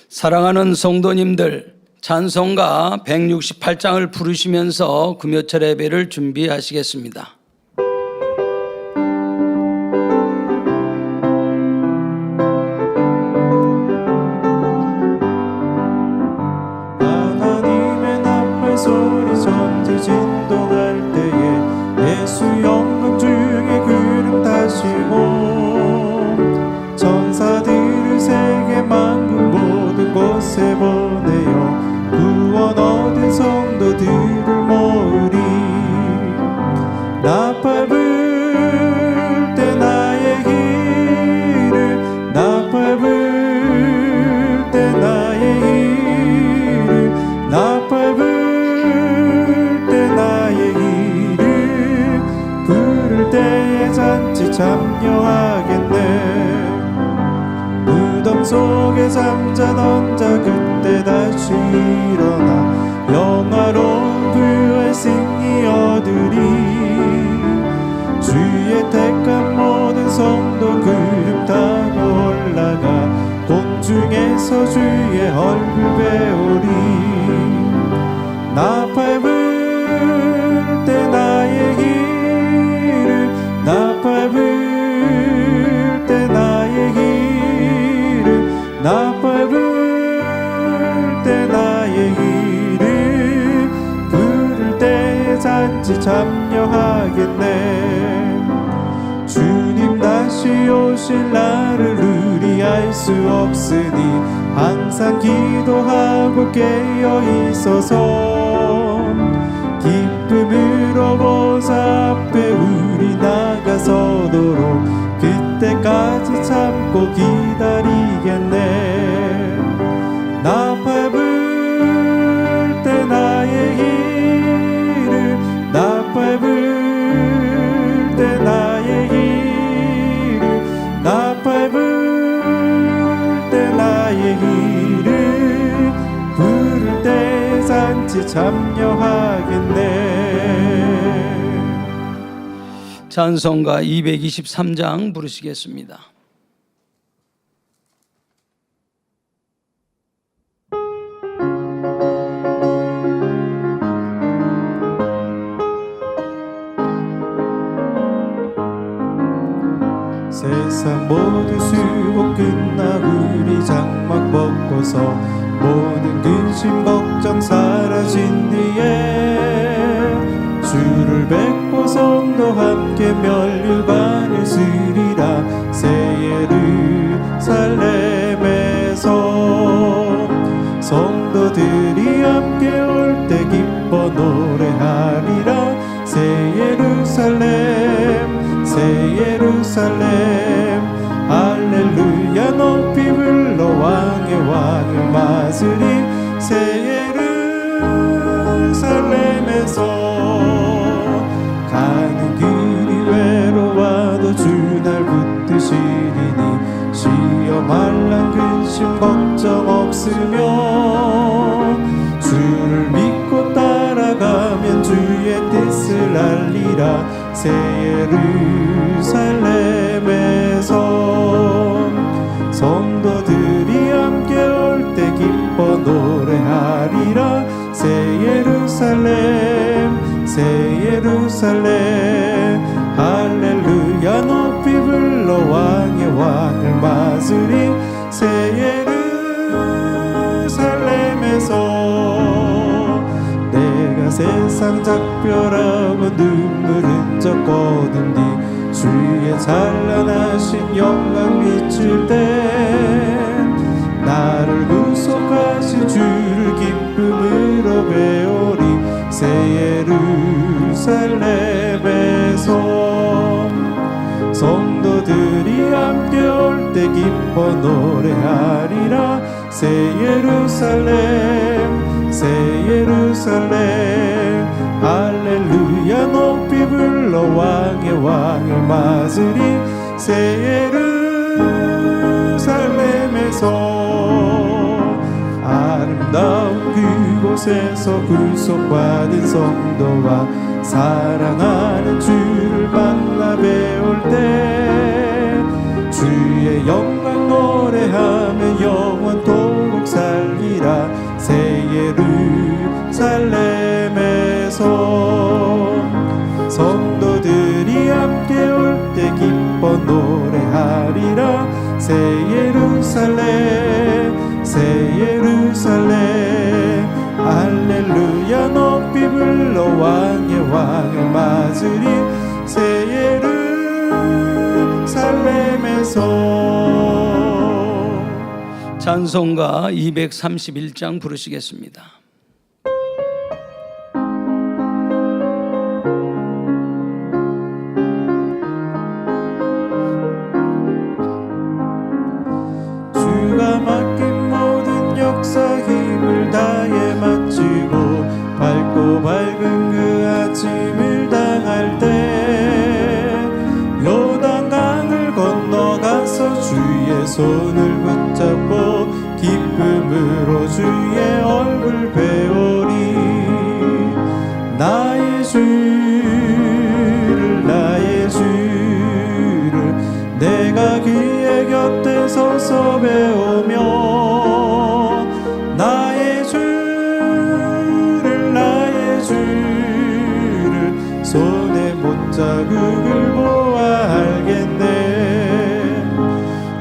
사랑하는 성도님들, 찬송가 168장을 부르시면서 금요철 예배를 준비하시겠습니다. 하나님의 나팔 소리 전지 진동할 때에 예수 영광 중에 구름 타시고 천사들을 세계 만국 모든 곳에 보내어 구원 얻은 성도들을 모으리. 나팔 불 때 나의 길을, 나팔 불 때 나의 길을, 나팔 불 때 나의 길을 부를 때에 잔치 참여하겠네. 무덤 속에 잠자던 자 그때 다시 일어나 영화로운 부활 승리 얻으리. 주의 택한 모든 성도 구름 타고 올라가 공중에서 주의 얼굴 배우리. 나팔 불 때 나의 길을, 나팔 불 때 나의 길을, 나팔 불 때 나의 길을 부를 때에 잔치 참여하겠네. 주님 다시 오실 날을 우리 알 수 없으니 항상 기도하고 깨어 있어서 기쁨으로 보좌 앞에 우리 나가서도록 그때까지 참고 기다리겠네. 나팔 불 때 나의 길을, 나팔 불 때 나의 길을, 나팔 불 때 나의 길을 부를 때 잔치 참여하겠네. 찬송가 223장 부르시겠습니다. 세상 모든 수고 끝나 우리 장막 벗고서 모든 근심 걱정 사라진 뒤에 주를 뵙고 성도 함께 멸류관을 쓰리라. 새 예루살렘에서 성도들이 함께 올 때 기뻐 노래하리라. 새 예루살렘, 새 예루살렘, 할렐루야 높이 불러 왕의 왕을 맞으리. 새 예루살렘에서 가는 길이 외로워도 주날 붙드시리니 시험 환난 근심 걱정 없으면 주를 믿고 따라가면 주의 뜻을 알리라. 새 예루살렘에서 성도들이 함께 올 때 기뻐 노래하리라. 새 예루살렘, 새 예루살렘, 할렐루야 높이 불러 왕의 왕을 맞으리. 새 예루살렘에서 내가 세상 작별하고 눈물 흔적 거둔 뒤 주의 찬란하신 영광 비출 때 나를 구속하신 주를 기쁨으로 배우리. 새 예루살렘에서 성도들이 함께 올 때 기뻐 노래하리라. 새 예루살렘, 새 예루살렘, 할렐루야 높이 불러 왕의 왕을 맞으리. 새 예루살렘에서 아름다운 그곳에서 구속받은 성도와 사랑하는 주를 만나 배울 때 주의 영광 노래하며 영원토록 살 예루살렘에서 성도들이 함께 올 때 기뻐 노래하리라. 새 예루살렘 새 예루살렘 할렐루야 높이 불러 왕의 왕을 맞으리. 새 예루살렘에서 찬송가 231장 부르시겠습니다. 주가 맡긴 모든 역사 힘을 다해 마치고 밝고 밝은 그 아침을 당할 때 요단강을 건너가서 주의 손을 붙잡고 기쁨으로 주의 얼굴 배우리. 나의 주를 나의 주를 내가 그의 곁에 서서 배우며 나의 주를 나의 주를 손에 못자국을 보아 알겠네.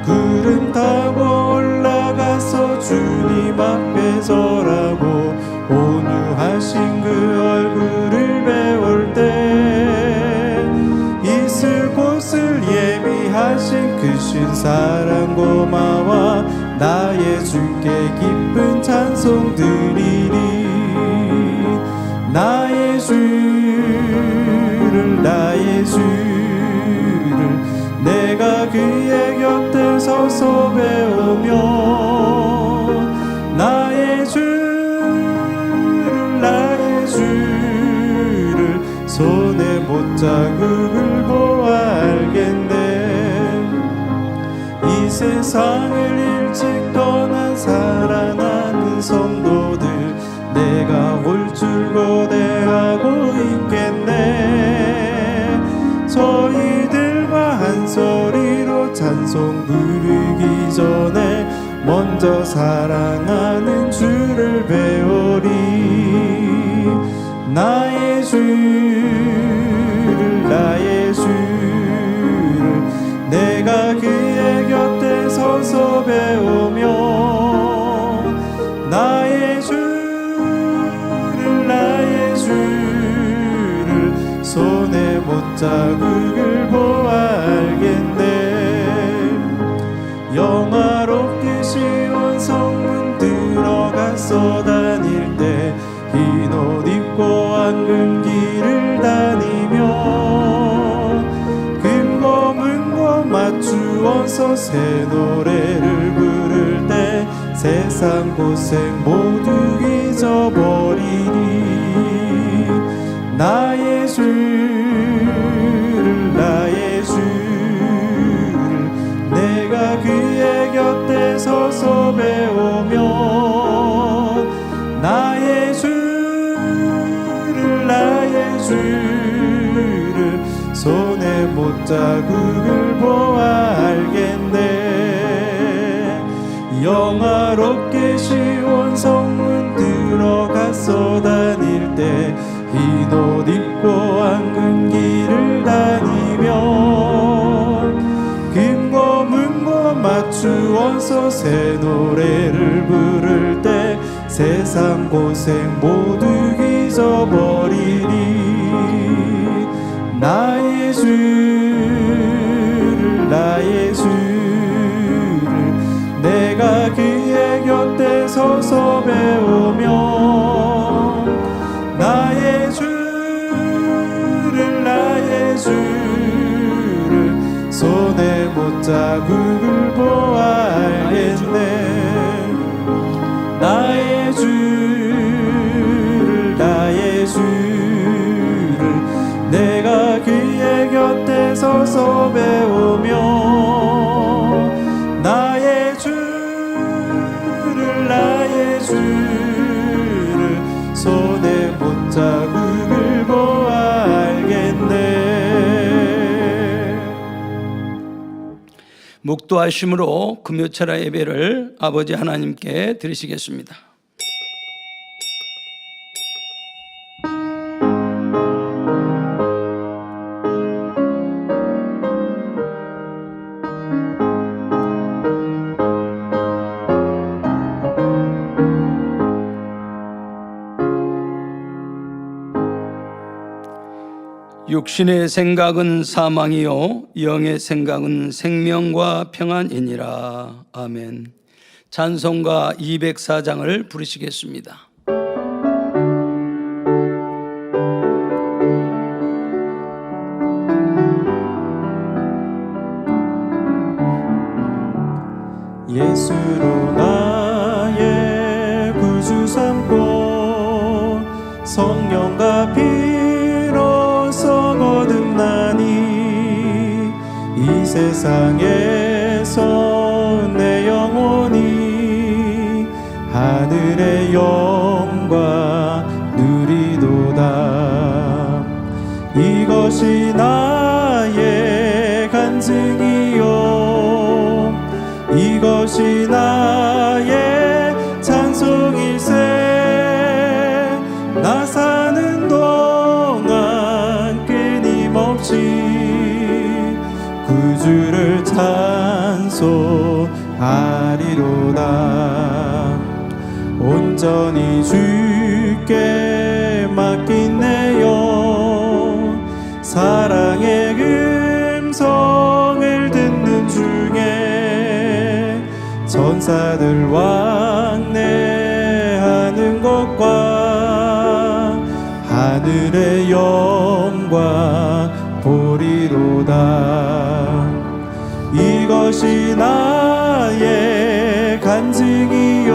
구름 타고 올라가서 주님 앞에 서라고 온유하신 그 얼굴을 배울 때 있을 곳을 예비하신 그 신 사랑 고마워 나의 주께 기쁜 찬송 드리리. 나의 주를 나의 주를 내가 그의 곁에 서서 배우며 나의 주를 나의 주를 손에 못자국을 보아 알겠네. 이 세상을 일찍 떠난 사랑하는 성도들 내가 올 줄 고대하고 있겠네. 저희들과 한 소리로 찬송 부르기 전에 먼저 사랑하는 주를 배우리. 나의 주를 나의 주를 내가 그의 곁에 서서 배우며 나의 주를 나의 주를 손에 못자국을 보아 알겠네. 영화롭게 시온 성문 들어가서 다닐 때 흰 옷 입고 앙금 길을 다니며 금고 맞추어서 새 노래를 부를 때 세상 고생 모두 잊어버리니. 나의 주를 나의 주를 내가 그의 곁에 서서 배우며 나의 주를 나의 주를 손에 못자국을 보아 알겠네. 영화롭게 시온 성문 들어가서 다닐 때 흰 옷 입고 앙금 길을 다니며 금고 문고 맞추어서 새 노래를 부를 때 세상 고생 모두 잊어버리리. 나의 주를 나의 주를 내가 그의 곁에 서서 배우며 나의 주를 나의 주를 손에 못자국을 보아 알겠네. 나의 주를 나의 주를 내가 그의 곁에 서서 배우며 나의 주를 나의 주를 손에 못자국을 보아 알겠네. 묵도하심으로 금요철야 예배를 아버지 하나님께 드리시겠습니다. 육신의 생각은 사망이요 영의 생각은 생명과 평안이니라. 아멘. 찬송가 204장을 부르시겠습니다. 예수로 나의 구주 삼고 성령과 피로서 거듭나니 이 세상에서 내 영혼이 하늘의 영광 누리도다. 이것이 나의 간증이요 이것이 나의 찬송일세. 나 사는 동안 끊임없이 구주를 찬송하리로다. 온전히 주께 맡긴 내 영 사랑의 음성을 듣는 중에 전사들 왕래하는 것과 하늘의 영광 보리로다. 이것이 나의 간증이요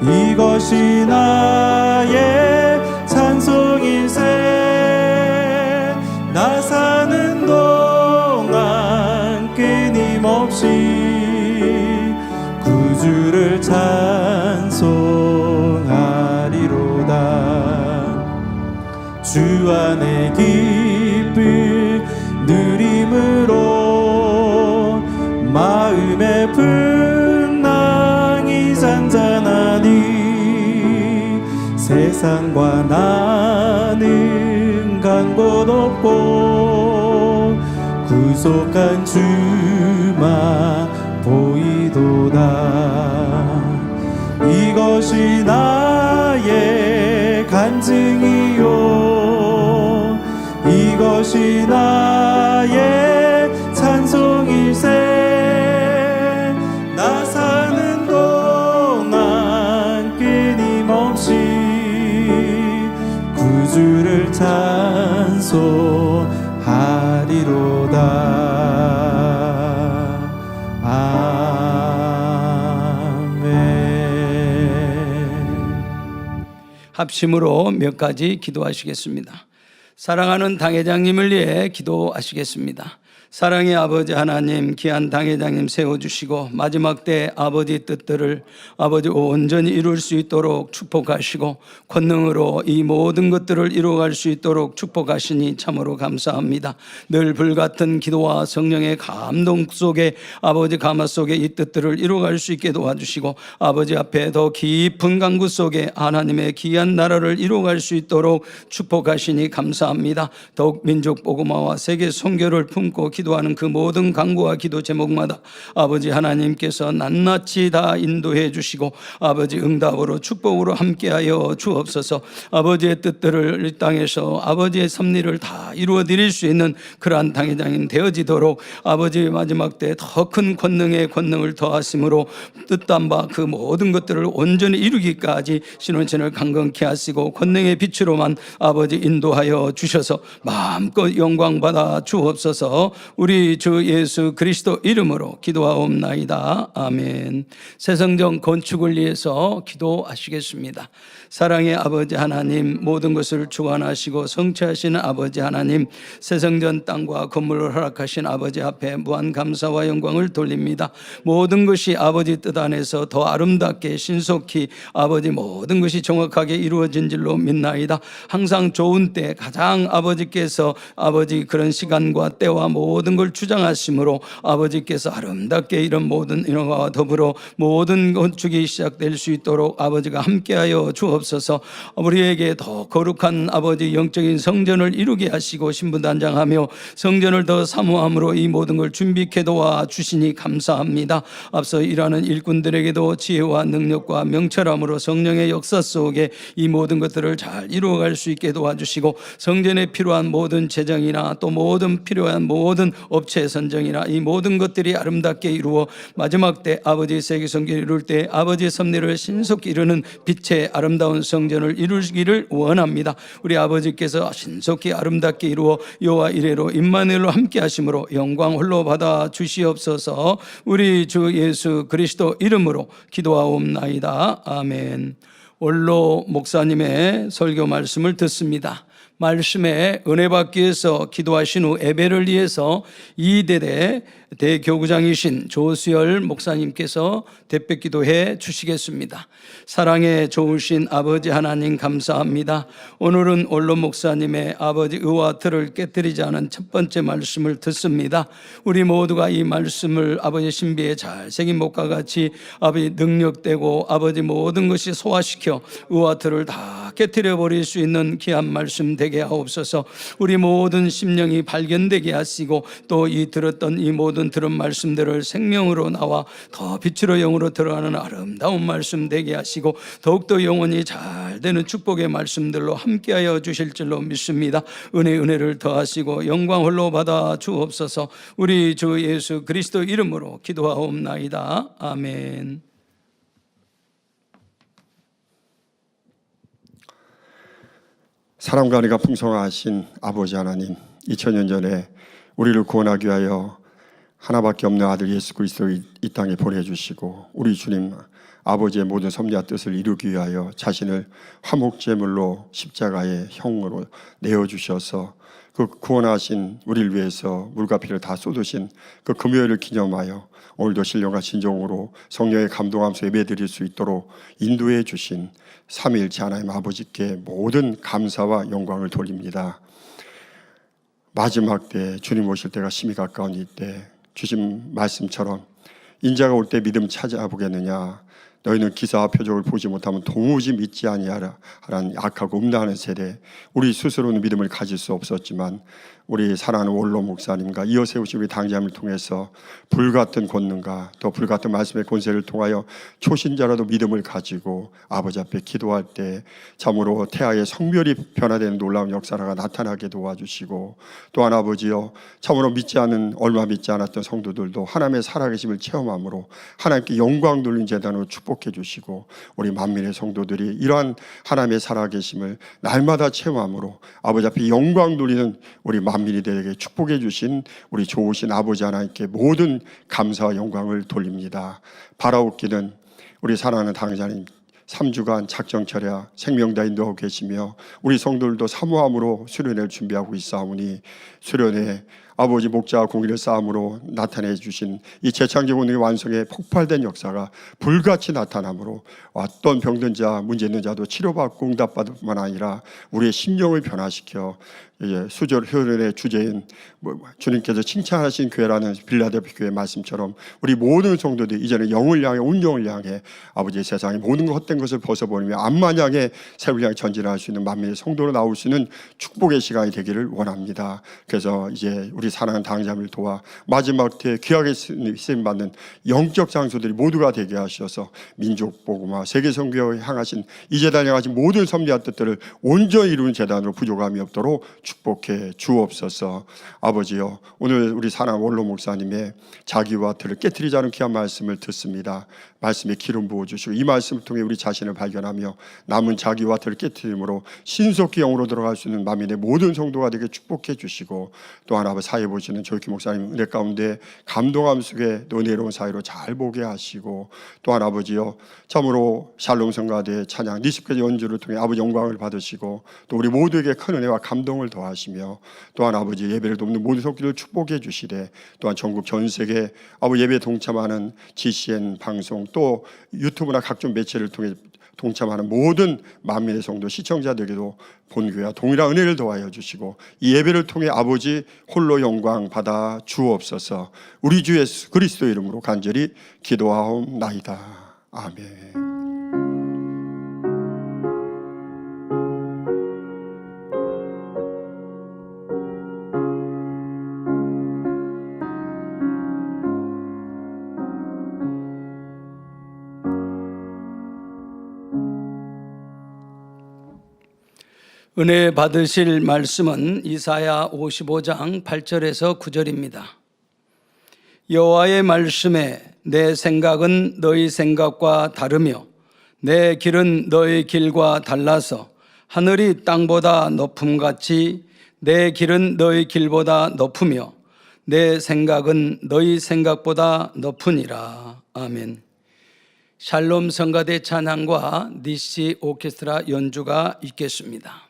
이것이 나의 찬송일세. 나 사는 동안 끊임없이 구주를 찬송하리로다. 주 안에 기쁨 누림으로 마음의 풍랑이 잔잔하니 세상과 나는 간 곳 없고 구속한 주만 보이도다. 이것이 나의 간증이요 이것이 나의 찬송일세. 나 사는 동안 끊임없이 구주를 찬송하리로다. 합심으로 몇 가지 기도하시겠습니다. 사랑하는 당회장님을 위해 기도하시겠습니다. 사랑의 아버지 하나님, 귀한 당회장님 세워주시고 마지막 때 아버지 뜻들을 아버지 온전히 이룰 수 있도록 축복하시고 권능으로 이 모든 것들을 이루어갈 수 있도록 축복하시니 참으로 감사합니다. 늘 불같은 기도와 성령의 감동 속에 아버지 가마 속에 이 뜻들을 이루어갈 수 있게 도와주시고 아버지 앞에 더 깊은 강구 속에 하나님의 귀한 나라를 이루어갈 수 있도록 축복하시니 감사합니다. 더욱 민족 복음화와 세계 선교를 품고 기도하는 그 모든 간구와 기도 제목마다 아버지 하나님께서 낱낱이 다 인도해 주시고 아버지 응답으로 축복으로 함께하여 주옵소서. 아버지의 뜻들을 이 땅에서 아버지의 섭리를 다 이루어 드릴 수 있는 그러한 당회장님 되어지도록 아버지의 마지막 때 더 큰 권능의 권능을 더하심으로 뜻한 바 그 모든 것들을 온전히 이루기까지 신혼신을 강건케 하시고 권능의 빛으로만 아버지 인도하여 주셔서 마음껏 영광 받아 주옵소서. 우리 주 예수 그리스도 이름으로 기도하옵나이다. 아멘. 새성전 건축을 위해서 기도하시겠습니다. 사랑의 아버지 하나님, 모든 것을 주관하시고 성취하시는 아버지 하나님, 새성전 땅과 건물을 허락하신 아버지 앞에 무한 감사와 영광을 돌립니다. 모든 것이 아버지 뜻 안에서 더 아름답게 신속히 아버지 모든 것이 정확하게 이루어진 줄로 믿나이다. 항상 좋은 때 가장 아버지께서 아버지 그런 시간과 때와 모든 모든 걸 주장하심으로 아버지께서 아름답게 이런 모든 인원과 더불어 모든 건축이 시작될 수 있도록 아버지가 함께하여 주옵소서. 우리에게 더 거룩한 아버지 영적인 성전을 이루게 하시고 신분단장하며 성전을 더 사모함으로 이 모든 걸 준비케 도와 주시니 감사합니다. 앞서 일하는 일꾼들에게도 지혜와 능력과 명철함으로 성령의 역사 속에 이 모든 것들을 잘 이루어갈 수 있게 도와주시고 성전에 필요한 모든 재정이나 또 모든 필요한 모든 업체 선정이나 이 모든 것들이 아름답게 이루어 마지막 때 아버지 세계 성전을 이룰 때 아버지의 섭리를 신속히 이루는 빛의 아름다운 성전을 이루기를 원합니다. 우리 아버지께서 신속히 아름답게 이루어 여호와 이레로 임마누엘로 함께 하심으로 영광 홀로 받아 주시옵소서. 우리 주 예수 그리스도 이름으로 기도하옵나이다. 아멘. 원로 목사님의 설교 말씀을 듣습니다. 말씀에 은혜 받기 위해서 기도하신 후 예배를 위해서 이대대 대교구장이신 조수열 목사님께서 대표 기도해 주시겠습니다. 사랑에 좋으신 아버지 하나님 감사합니다. 오늘은 원로 목사님의 아버지 의와 틀을 깨뜨리지 않은 첫 번째 말씀을 듣습니다. 우리 모두가 이 말씀을 아버지 신비에 잘 새긴 목과 같이 아버지 능력되고 아버지 모든 것이 소화시켜 의와 틀을 다 깨뜨려 버릴 수 있는 귀한 말씀 되게 하옵소서. 우리 모든 심령이 발견되게 하시고 또 이 들었던 이 모든 들은 말씀들을 생명으로 나와 더 빛으로 영으로 들어가는 아름다운 말씀 되게 하시고 더욱더 영원히 잘 되는 축복의 말씀들로 함께하여 주실 줄로 믿습니다. 은혜를 더하시고 영광 홀로 받아 주옵소서. 우리 주 예수 그리스도 이름으로 기도하옵나이다. 아멘. 사랑과 은혜가 풍성하신 아버지 하나님, 2000년 전에 우리를 구원하기 위하여 하나밖에 없는 아들 예수 그리스도를 이 땅에 보내주시고 우리 주님 아버지의 모든 섭리와 뜻을 이루기 위하여 자신을 화목제물로 십자가의 형으로 내어주셔서 그 구원하신 우리를 위해서 물과 피를 다 쏟으신 그 금요일을 기념하여 오늘도 신령과 진정으로 성령의 감동하면서 예배드릴 수 있도록 인도해 주신 삼위일체 하나님 아버지께 모든 감사와 영광을 돌립니다. 마지막 때 주님 오실 때가 심히 가까운 이때 주신 말씀처럼 인자가 올 때 믿음 찾아보겠느냐, 너희는 기사와 표적을 보지 못하면 도무지 믿지 아니하라 하는 악하고 음란한 세대, 우리 스스로는 믿음을 가질 수 없었지만 우리 사랑하는 원로 목사님과 이어 세우신 우리 당장을 통해서 불같은 권능과 또 불같은 말씀의 권세를 통하여 초신자라도 믿음을 가지고 아버지 앞에 기도할 때 참으로 태아의 성별이 변화되는 놀라운 역사가 나타나게 도와주시고, 또한 아버지여 참으로 얼마 믿지 않았던 성도들도 하나님의 살아계심을 체험함으로 하나님께 영광 돌린 제단으로 축복해 주시고, 우리 만민의 성도들이 이러한 하나님의 살아계심을 날마다 체험함으로 아버지 앞에 영광 돌리는 우리 만민이 되게 축복해 주신 우리 좋으신 아버지 하나님께 모든 감사와 영광을 돌립니다. 바라옵기는 우리 사랑하는 당회장님 3주간 작정철야 생명다 인도하고 계시며 우리 성도들도 사모함으로 수련회를 준비하고 있사오니 수련회 아버지 목자와 공의를 쌓음으로 나타내 주신 이 재창조 운동의 완성에 폭발된 역사가 불같이 나타나므로 어떤 병든 자, 문제 있는 자도 치료받고 응답받을 뿐만 아니라 우리의 심령을 변화시켜 수절 효련의 주제인 주님께서 칭찬하신 교회라는 빌라델피아 교회 말씀처럼 우리 모든 성도들이 이제는 영을 향해 온 영을 향해 아버지의 세상에 모든 헛된 것을 벗어버리며 암만양의 새를 향해 전진할 수 있는 만민의 성도로 나올 수 있는 축복의 시간이 되기를 원합니다. 그래서 이제 우리 사랑하는 당자를 도와 마지막 때에 귀하게 쓰임받는 영적 장소들이 모두가 되게 하셔서 민족 복음화 세계 선교에 향하신 이 재단에 향하신 모든 섭리와 뜻들을 온전히 이루는 재단으로 부족함이 없도록 축복해 주옵소서. 아버지여, 오늘 우리 사랑하는 원로 목사님의 자기와 틀을 깨트리지 않은 귀한 말씀을 듣습니다. 말씀에 기름 부어주시고 이 말씀을 통해 우리 자신을 발견하며 남은 자기와 틀을 깨트림으로 신속히 영으로 들어갈 수 있는 만민의 모든 성도가 되게 축복해 주시고, 또한 아버지 사회 보시는 조익희 목사님 은혜 가운데 감동함 속에 은혜로운 사회로 잘 보게 하시고, 또한 아버지여 참으로 샬롬 성가대 찬양 니스케 연주를 통해 아버지 영광을 받으시고 또 우리 모두에게 큰 은혜와 감동을 더하시며, 또한 아버지 예배를 돕는 모든 성도를 축복해 주시되, 또한 전국 전 세계 아버지 예배에 동참하는 GCN 방송 또 유튜브나 각종 매체를 통해 동참하는 모든 만민의 성도 시청자들에게도 본교회와 동일한 은혜를 더하여 주시고 이 예배를 통해 아버지 홀로 영광 받아 주옵소서. 우리 주 예수 그리스도 이름으로 간절히 기도하옵나이다. 아멘. 은혜 받으실 말씀은 이사야 55장 8절에서 9절입니다. 여호와의 말씀에 내 생각은 너희 생각과 다르며 내 길은 너희 길과 달라서 하늘이 땅보다 높음같이 내 길은 너희 길보다 높으며 내 생각은 너희 생각보다 높으니라. 아멘. 샬롬 성가대 찬양과 니시 오케스트라 연주가 있겠습니다.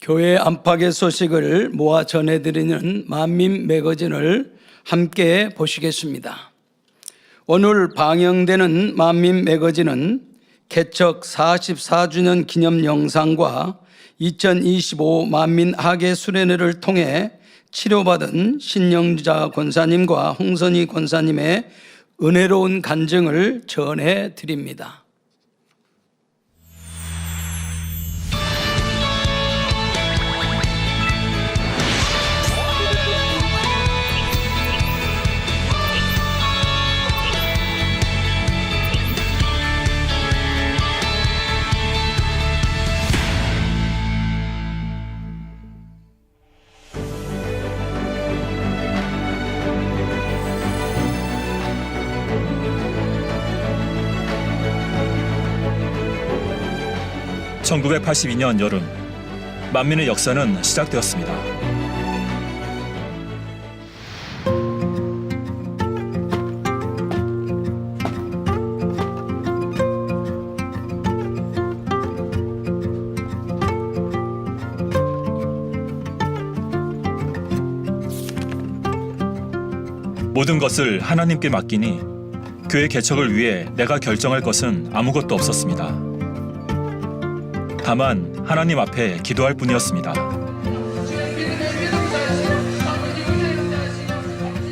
교회 안팎의 소식을 모아 전해드리는 만민 매거진을 함께 보시겠습니다. 오늘 방영되는 만민 매거진은 개척 44주년 기념 영상과 2025 만민 학예 수련회를 통해 치료받은 신영자 권사님과 홍선희 권사님의 은혜로운 간증을 전해드립니다. (1982년) 여름 만민의 역사는 시작되었습니다. 모든 것을 하나님께 맡기니 교회 개척을 위해 내가 결정할 것은 아무것도 없었습니다. 다만 하나님 앞에 기도할 뿐이었습니다.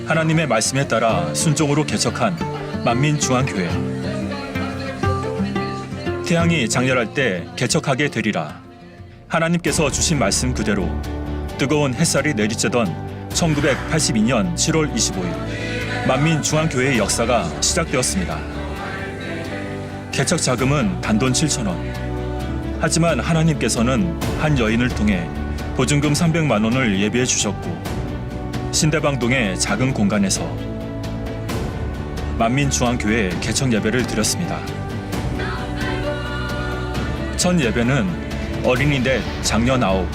하나님의 말씀에 따라 순종으로 개척한 만민중앙교회. 태양이 장렬할 때 개척하게 되리라. 하나님께서 주신 말씀 그대로 뜨거운 햇살이 내리쬐던 1982년 7월 25일 만민중앙교회의 역사가 시작되었습니다. 개척 자금은 단돈 7,000원. 하지만 하나님께서는 한 여인을 통해 보증금 300만 원을 예비해 주셨고 신대방동의 작은 공간에서 만민중앙교회 개척 예배를 드렸습니다. 첫 예배는 어린이 넷, 장년 9,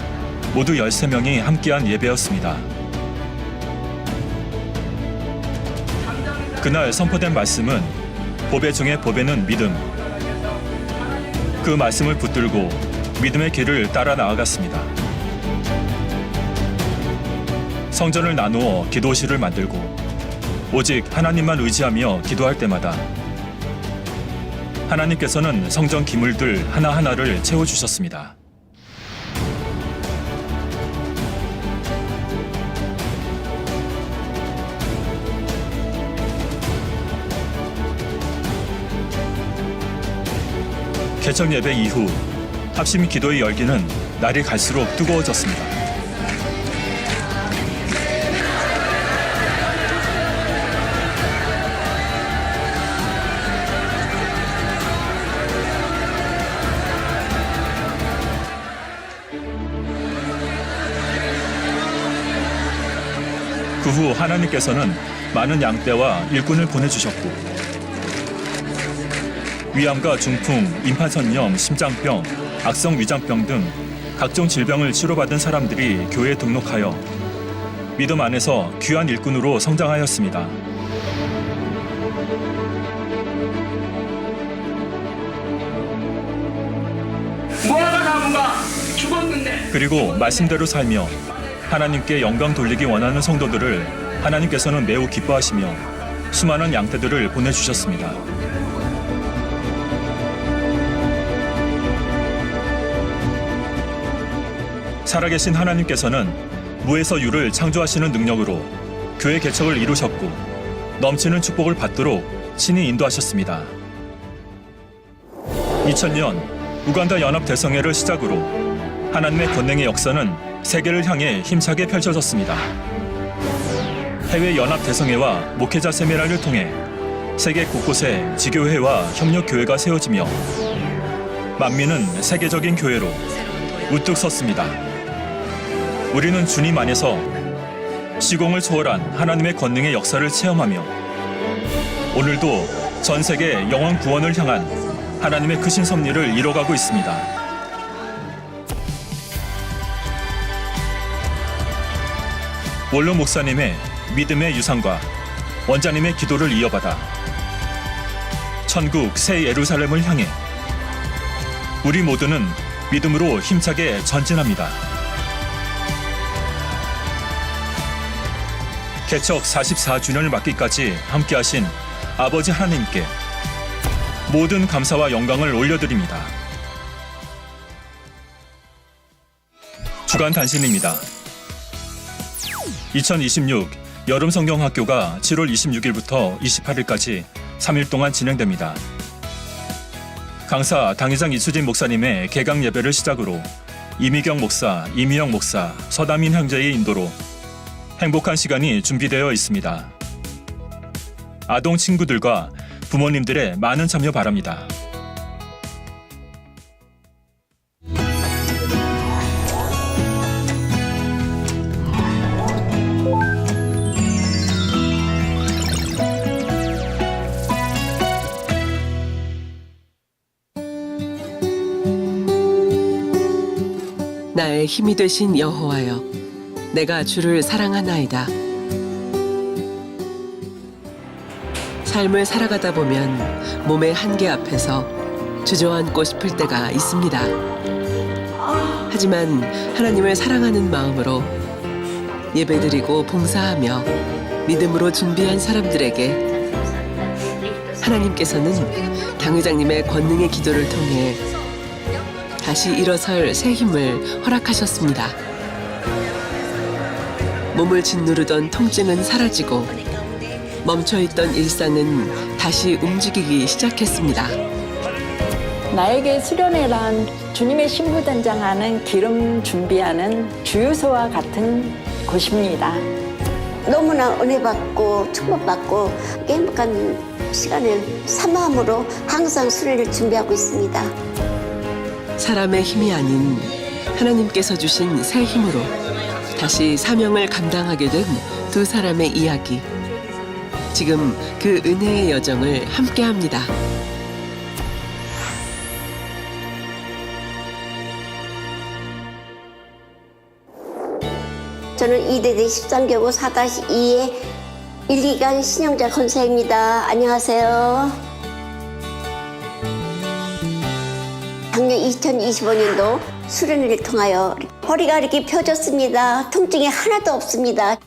모두 13명이 함께한 예배였습니다. 그날 선포된 말씀은 보배 중에 보배는 믿음. 그 말씀을 붙들고 믿음의 길을 따라 나아갔습니다. 성전을 나누어 기도실을 만들고 오직 하나님만 의지하며 기도할 때마다 하나님께서는 성전 기물들 하나하나를 채워주셨습니다. 개척 예배 이후 합심 기도의 열기는 날이 갈수록 뜨거워졌습니다. 그 후 하나님께서는 많은 양떼와 일꾼을 보내주셨고 위암과 중풍, 임파선염, 심장병, 악성 위장병 등 각종 질병을 치료받은 사람들이 교회에 등록하여 믿음 안에서 귀한 일꾼으로 성장하였습니다. 뭐하다 나무가 죽었는데. 그리고 말씀대로 살며 하나님께 영광 돌리기 원하는 성도들을 하나님께서는 매우 기뻐하시며 수많은 양떼들을 보내주셨습니다. 살아계신 하나님께서는 무에서 유를 창조하시는 능력으로 교회 개척을 이루셨고 넘치는 축복을 받도록 친히 인도하셨습니다. 2000년 우간다 연합 대성회를 시작으로 하나님의 권능의 역사는 세계를 향해 힘차게 펼쳐졌습니다. 해외 연합 대성회와 목회자 세미나를 통해 세계 곳곳에 지교회와 협력교회가 세워지며 만민은 세계적인 교회로 우뚝 섰습니다. 우리는 주님 안에서 시공을 초월한 하나님의 권능의 역사를 체험하며 오늘도 전 세계 영원 구원을 향한 하나님의 크신 섭리를 이뤄가고 있습니다. 원로 목사님의 믿음의 유산과 원자님의 기도를 이어받아 천국 새 예루살렘을 향해 우리 모두는 믿음으로 힘차게 전진합니다. 개척 44주년을 맞기까지 함께하신 아버지 하나님께 모든 감사와 영광을 올려드립니다. 주간 단신입니다. 2026 여름 성경학교가 7월 26일부터 28일까지 3일 동안 진행됩니다. 강사 당회장 이수진 목사님의 개강 예배를 시작으로 이미경 목사, 이미영 목사, 서다민 형제의 인도로 행복한 시간이 준비되어 있습니다. 아동 친구들과 부모님들의 많은 참여 바랍니다. 나의 힘이 되신 여호와여, 내가 주를 사랑하나이다. 삶을 살아가다 보면 몸의 한계 앞에서 주저앉고 싶을 때가 있습니다. 하지만 하나님을 사랑하는 마음으로 예배드리고 봉사하며 믿음으로 준비한 사람들에게 하나님께서는 당 회장님의 권능의 기도를 통해 다시 일어설 새 힘을 허락하셨습니다. 몸을 짓누르던 통증은 사라지고 멈춰있던 일상은 다시 움직이기 시작했습니다. 나에게 수련회란 주님의 신부 단장하는 기름 준비하는 주유소와 같은 곳입니다. 너무나 은혜받고 축복받고 행복한 시간을 사모함으로 항상 수련을 준비하고 있습니다. 사람의 힘이 아닌 하나님께서 주신 새 힘으로 다시 사명을 감당하게 된 두 사람의 이야기. 지금 그 은혜의 여정을 함께합니다. 저는 이대대 13교구 4-2의 1기간 신영자 권사입니다. 안녕하세요. 작년 2025년도 수련회를 통하여 허리가 이렇게 펴졌습니다. 통증이 하나도 없습니다.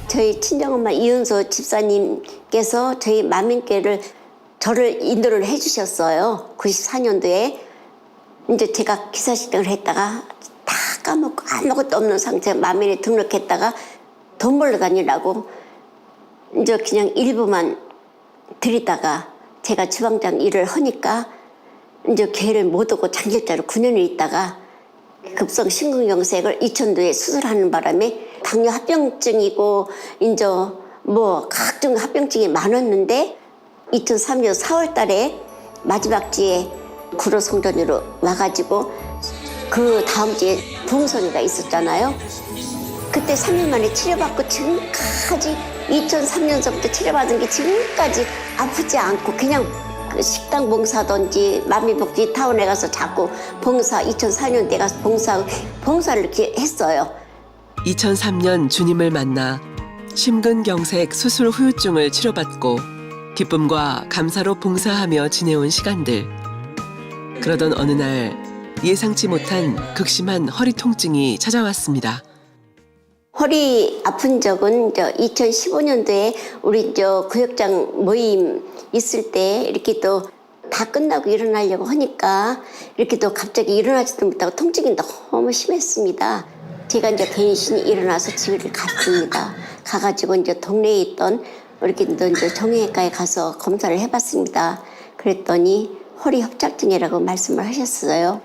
저희 친정엄마 이은소 집사님께서 저희 만민교회를 저를 인도를 해주셨어요. 94년도에 이제 제가 기사식당을 했다가 다 까먹고 아무것도 없는 상태에 만민에 등록했다가 돈 벌러 다니라고 이제 그냥 일부만 드리다가 제가 주방장 일을 하니까 이제 교회를 못 오고 장길자로 9년을 있다가 급성 심근경색을 2000도에 수술하는 바람에 당뇨 합병증이고 이제 뭐 각종 합병증이 많았는데 2003년 4월 달에 마지막 주에 구로 성전으로 와가지고 그 다음 주에 부흥선이가 있었잖아요. 그때 3년 만에 치료받고 지금까지 2003년서부터 치료받은 게 지금까지 아프지 않고 그냥 그 식당 봉사든지 만민복지 타운에 가서 자꾸 봉사 2004년대 가서 봉사를 이렇게 했어요. 2003년 주님을 만나 심근경색 수술 후유증을 치료받고 기쁨과 감사로 봉사하며 지내온 시간들. 그러던 어느 날 예상치 못한 극심한 허리 통증이 찾아왔습니다. 허리 아픈 적은 2015년도에 우리 구역장 모임 있을 때 이렇게 또 다 끝나고 일어나려고 하니까 이렇게 또 갑자기 일어나지도 못하고 통증이 너무 심했습니다. 제가 이제 괜히 일어나서 집을 갔습니다. 가가지고 이제 동네에 있던 이렇게 이제 정형외과에 가서 검사를 해봤습니다. 그랬더니 허리 협착증이라고 말씀을 하셨어요.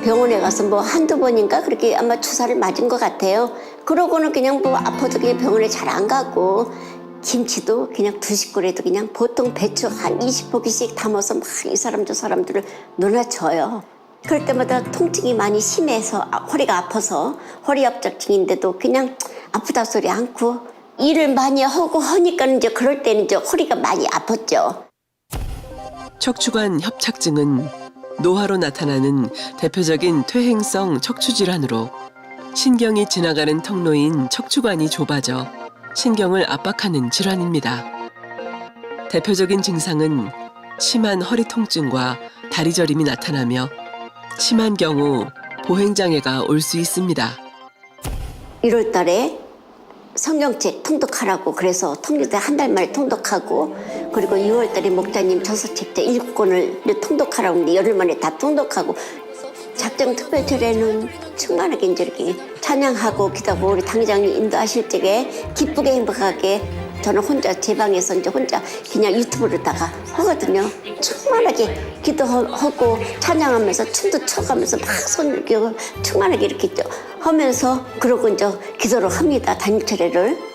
병원에 가서 뭐 한두 번인가 그렇게 아마 주사를 맞은 것 같아요. 그러고는 그냥 뭐 아파도 그냥 병원에 잘 안 가고 김치도 그냥 2식구라도 그냥 보통 배추 한 20포기씩 담아서 막 이 사람 저 사람들을 놀아줘요. 그럴 때마다 통증이 많이 심해서 허리가 아파서 허리 협착증인데도 그냥 아프다 소리 않고 일을 많이 하고 하니까 이제 그럴 때는 이제 허리가 많이 아팠죠. 척추관 협착증은 노화로 나타나는 대표적인 퇴행성 척추 질환으로 신경이 지나가는 통로인 척추관이 좁아져 신경을 압박하는 질환입니다. 대표적인 증상은 심한 허리 통증과 다리 저림이 나타나며 심한 경우 보행장애가 올 수 있습니다. 1월 달에 성경책 통독하라고 그래서 통독 한 달 만에 통독하고 그리고 6월 달에 목사님 저서책자 7권을 통독하라고 했는데 열흘 만에 다 통독하고 작정 특별절에는 충만하게 이제 이렇게 찬양하고 기도하고 우리 당회장님 인도하실 적에 기쁘게 행복하게 저는 혼자 제 방에서 이제 혼자 그냥 유튜브로다가 하거든요. 충만하게 기도하고 찬양하면서 춤도 춰가면서 막 손 이렇게 충만하게 이렇게 하면서 그러고 이제 기도를 합니다. 단일철회를.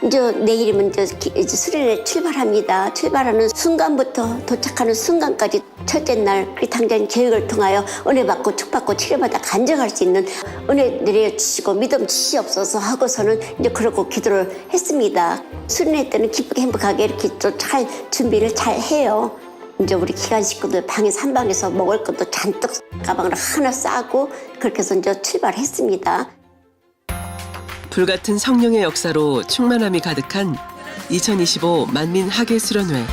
이제 내일이면 이제 수련회 출발합니다. 출발하는 순간부터 도착하는 순간까지 첫째 날 그 당장 계획을 통하여 은혜 받고 축받고 치료받아 간증할 수 있는 은혜 내려주시고 믿음 주시옵소서 하고서는 이제 그러고 기도를 했습니다. 수련회 때는 기쁘게 행복하게 이렇게 또 잘 준비를 잘 해요. 이제 우리 기관 식구들 방에서 한 방에서 먹을 것도 잔뜩 가방을 하나 싸고 그렇게 해서 이제 출발했습니다. 불같은 성령의 역사로 충만함이 가득한 2025 만민 학예 수련회.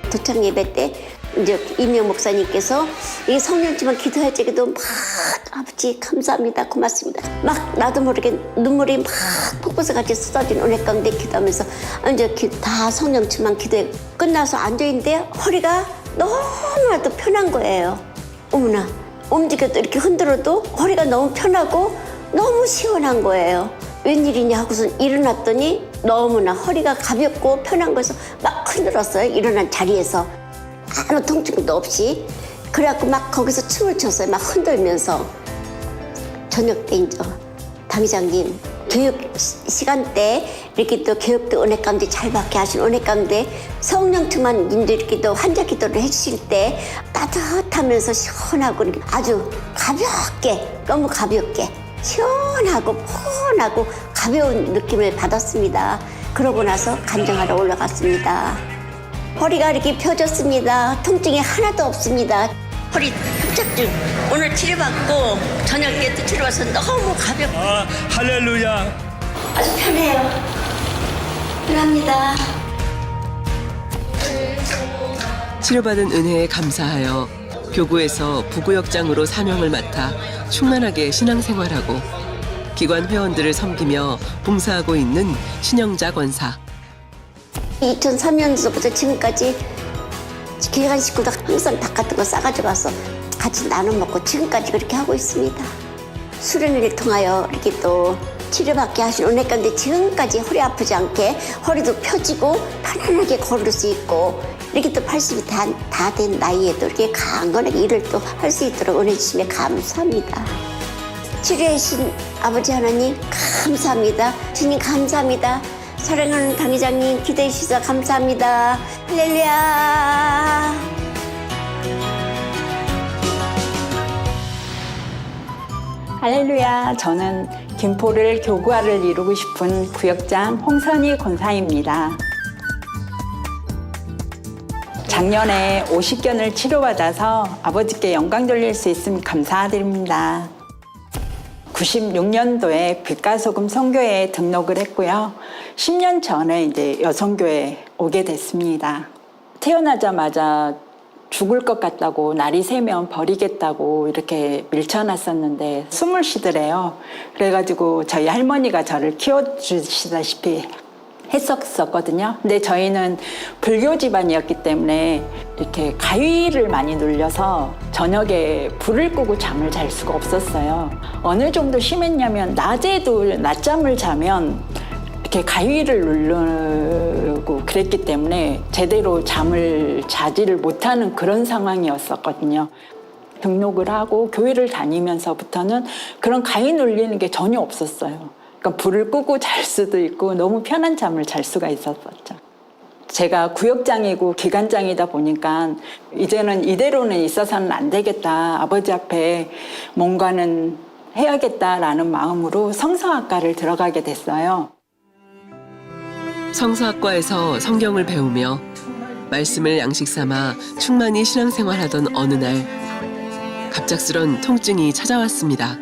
도착 예배 때 이제 이명 목사님께서 이 성령지만 기도할 때도 막 아버지 감사합니다 고맙습니다 막 나도 모르게 눈물이 막 폭포수 같이 쏟아지는 은혜 가운데 기도하면서 이제 다 성령지만 기도해 끝나서 앉아있는데 허리가 너무나도 편한 거예요. 어머나 움직여도 이렇게 흔들어도 허리가 너무 편하고 너무 시원한 거예요. 웬일이냐 하고서 일어났더니 너무나 허리가 가볍고 편한 거에서 막 흔들었어요. 일어난 자리에서 아무 통증도 없이. 그래갖고 막 거기서 춤을 췄어요. 막 흔들면서. 저녁 때 이제 당회장님 교육 시간 때 이렇게 또 교육도 은혜 가운데 잘 받게 하신 은혜 가운데 성령 충만님도 이렇게 또 환자 기도를 해주실 때 따뜻하면서 시원하고 이렇게 아주 가볍게 너무 가볍게 시원하고 포근하고 가벼운 느낌을 받았습니다. 그러고 나서 간증하러 올라갔습니다. 허리가 이렇게 펴졌습니다. 통증이 하나도 없습니다. 허리 협착증 오늘 치료받고 저녁 때 또 치료받아서 너무 가볍고 할렐루야. 아주 편해요. 편합니다. 치료받은 은혜에 감사하여 교구에서 부구역장으로 사명을 맡아 충만하게 신앙생활하고 기관 회원들을 섬기며 봉사하고 있는 신영자 권사. 2003년도부터 지금까지 기관 식구도 항상 닭 같은 거 싸가지고 와서 같이 나눠 먹고 지금까지 그렇게 하고 있습니다. 수련회를 통하여 이렇게 또 치료받게 하신 은혜 가운데 지금까지 허리 아프지 않게 허리도 펴지고 편안하게 걸을 수 있고 이렇게 또 80이 다 된 나이에도 이렇게 강건하게 일을 또 할 수 있도록 은혜 주시며 감사합니다. 치료해주신 아버지 하나님 감사합니다. 주님 감사합니다. 사랑하는 당회장님 기도해 주셔서 감사합니다. 할렐루야. 할렐루야. 저는 김포를 교구화를 이루고 싶은 구역장 홍선희 권사입니다. 작년에 50견을 치료받아서 아버지께 영광 돌릴 수 있으면 감사드립니다. 96년도에 빛과소금 선교회에 등록을 했고요. 10년 전에 이제 여성교회에 오게 됐습니다. 태어나자마자 죽을 것 같다고 날이 새면 버리겠다고 이렇게 밀쳐놨었는데 숨을 쉬더래요. 그래가지고 저희 할머니가 저를 키워주시다시피 했었거든요. 근데 저희는 불교 집안이었기 때문에 이렇게 가위를 많이 눌려서 저녁에 불을 끄고 잠을 잘 수가 없었어요. 어느 정도 심했냐면 낮에도 낮잠을 자면 이렇게 가위를 누르고 그랬기 때문에 제대로 잠을 자지를 못하는 그런 상황이었었거든요. 등록을 하고 교회를 다니면서부터는 그런 가위 눌리는 게 전혀 없었어요. 그러니까 불을 끄고 잘 수도 있고 너무 편한 잠을 잘 수가 있었었죠. 제가 구역장이고 기관장이다 보니까 이제는 이대로는 있어서는 안 되겠다. 아버지 앞에 뭔가는 해야겠다라는 마음으로 성서학과를 들어가게 됐어요. 성서학과에서 성경을 배우며 말씀을 양식 삼아 충만히 신앙생활하던 어느 날 갑작스런 통증이 찾아왔습니다.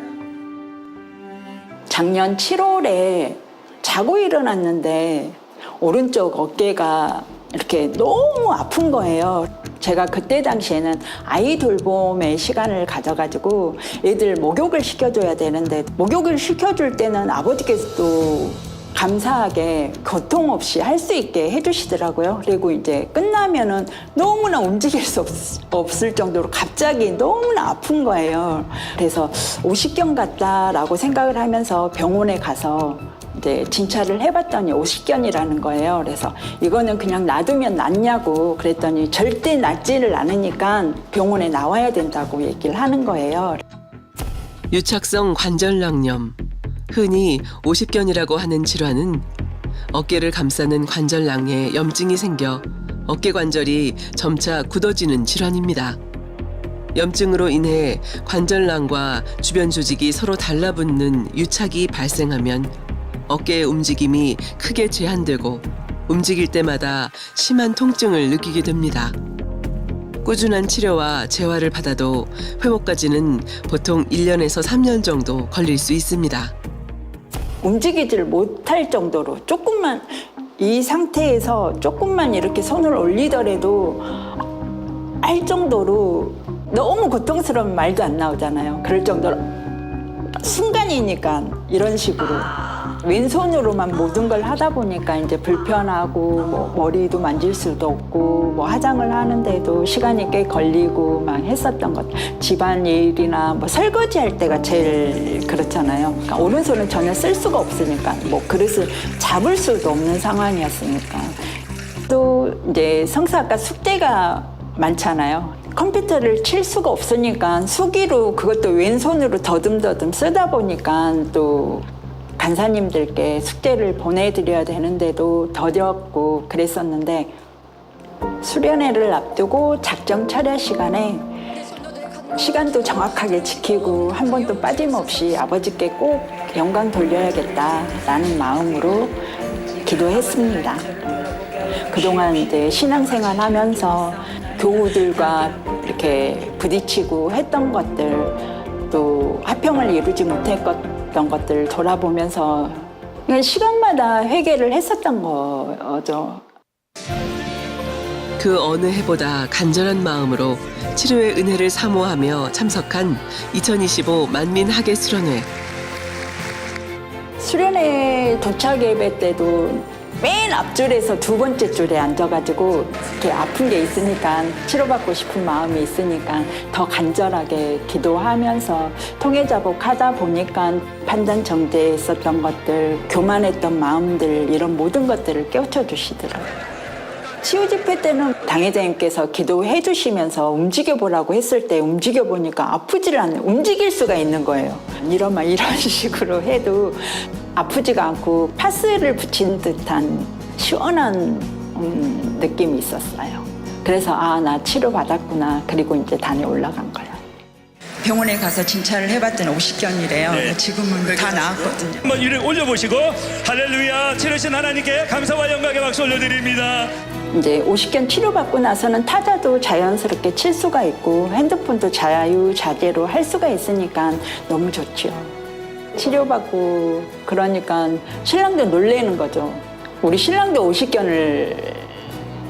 작년 7월에 자고 일어났는데 오른쪽 어깨가 이렇게 너무 아픈 거예요. 제가 그때 당시에는 아이 돌봄의 시간을 가져가지고 애들 목욕을 시켜줘야 되는데 목욕을 시켜줄 때는 아버지께서도 감사하게 고통 없이 할 수 있게 해주시더라고요. 그리고 이제 끝나면은 너무나 움직일 수 없을 정도로 갑자기 너무나 아픈 거예요. 그래서 50견 같다라고 생각을 하면서 병원에 가서 이제 진찰을 해봤더니 50견이라는 거예요. 그래서 이거는 그냥 놔두면 낫냐고 그랬더니 절대 낫지를 않으니까 병원에 나와야 된다고 얘기를 하는 거예요. 유착성 관절낭염, 흔히 50견이라고 하는 질환은 어깨를 감싸는 관절낭에 염증이 생겨 어깨 관절이 점차 굳어지는 질환입니다. 염증으로 인해 관절낭과 주변 조직이 서로 달라붙는 유착이 발생하면 어깨의 움직임이 크게 제한되고 움직일 때마다 심한 통증을 느끼게 됩니다. 꾸준한 치료와 재활을 받아도 회복까지는 보통 1년에서 3년 정도 걸릴 수 있습니다. 움직이지를 못할 정도로 조금만 이 상태에서 조금만 이렇게 손을 올리더라도 알 정도로 너무 고통스러운 말도 안 나오잖아요. 그럴 정도로 순간이니까 이런 식으로 왼손으로만 모든 걸 하다 보니까 이제 불편하고 뭐 머리도 만질 수도 없고 뭐 화장을 하는데도 시간이 꽤 걸리고 막 했었던 것. 집안일이나 뭐 설거지 할 때가 제일 그렇잖아요. 그러니까 오른손은 전혀 쓸 수가 없으니까 뭐 그릇을 잡을 수도 없는 상황이었으니까. 또 이제 성서학과 숙제가 많잖아요. 컴퓨터를 칠 수가 없으니까 수기로 그것도 왼손으로 더듬더듬 쓰다 보니까 또 간사님들께 숙제를 보내드려야 되는데도 더뎠고 그랬었는데 수련회를 앞두고 작정 철야 시간에 시간도 정확하게 지키고 한 번도 빠짐없이 아버지께 꼭 영광 돌려야겠다라는 마음으로 기도했습니다. 그동안 이제 신앙생활 하면서 교우들과 이렇게 부딪히고 했던 것들 또 화평을 이루지 못했던 것들 돌아보면서 그냥 시간마다 회개를 했었던 거죠. 그 어느 해보다 간절한 마음으로 치료의 은혜를 사모하며 참석한 2025 만민학예 수련회. 수련회 도착 예배 때도 맨 앞줄에서 두 번째 줄에 앉아가지고 이렇게 아픈 게 있으니까 치료받고 싶은 마음이 있으니까 더 간절하게 기도하면서 통해자복 하다 보니까 판단 정제에 있었던 것들, 교만했던 마음들 이런 모든 것들을 깨우쳐 주시더라고요. 치유 집회 때는 당회장님께서 기도해 주시면서 움직여보라고 했을 때 움직여보니까 아프지를 않아요. 움직일 수가 있는 거예요. 이런 식으로 해도 아프지가 않고 파스를 붙인 듯한 시원한 느낌이 있었어요. 그래서 나 치료받았구나. 그리고 이제 단에 올라간 거예요. 병원에 가서 진찰을 해봤더니 50견이래요. 네. 지금은 다 나았거든요. 한번 이를 올려보시고 할렐루야 치르신 하나님께 감사와 영광의 박수 올려드립니다. 이제 50견 치료받고 나서는 타자도 자연스럽게 칠 수가 있고 핸드폰도 자유자재로 할 수가 있으니까 너무 좋죠. 치료받고 그러니까 신랑도 놀래는 거죠. 우리 신랑도 50견을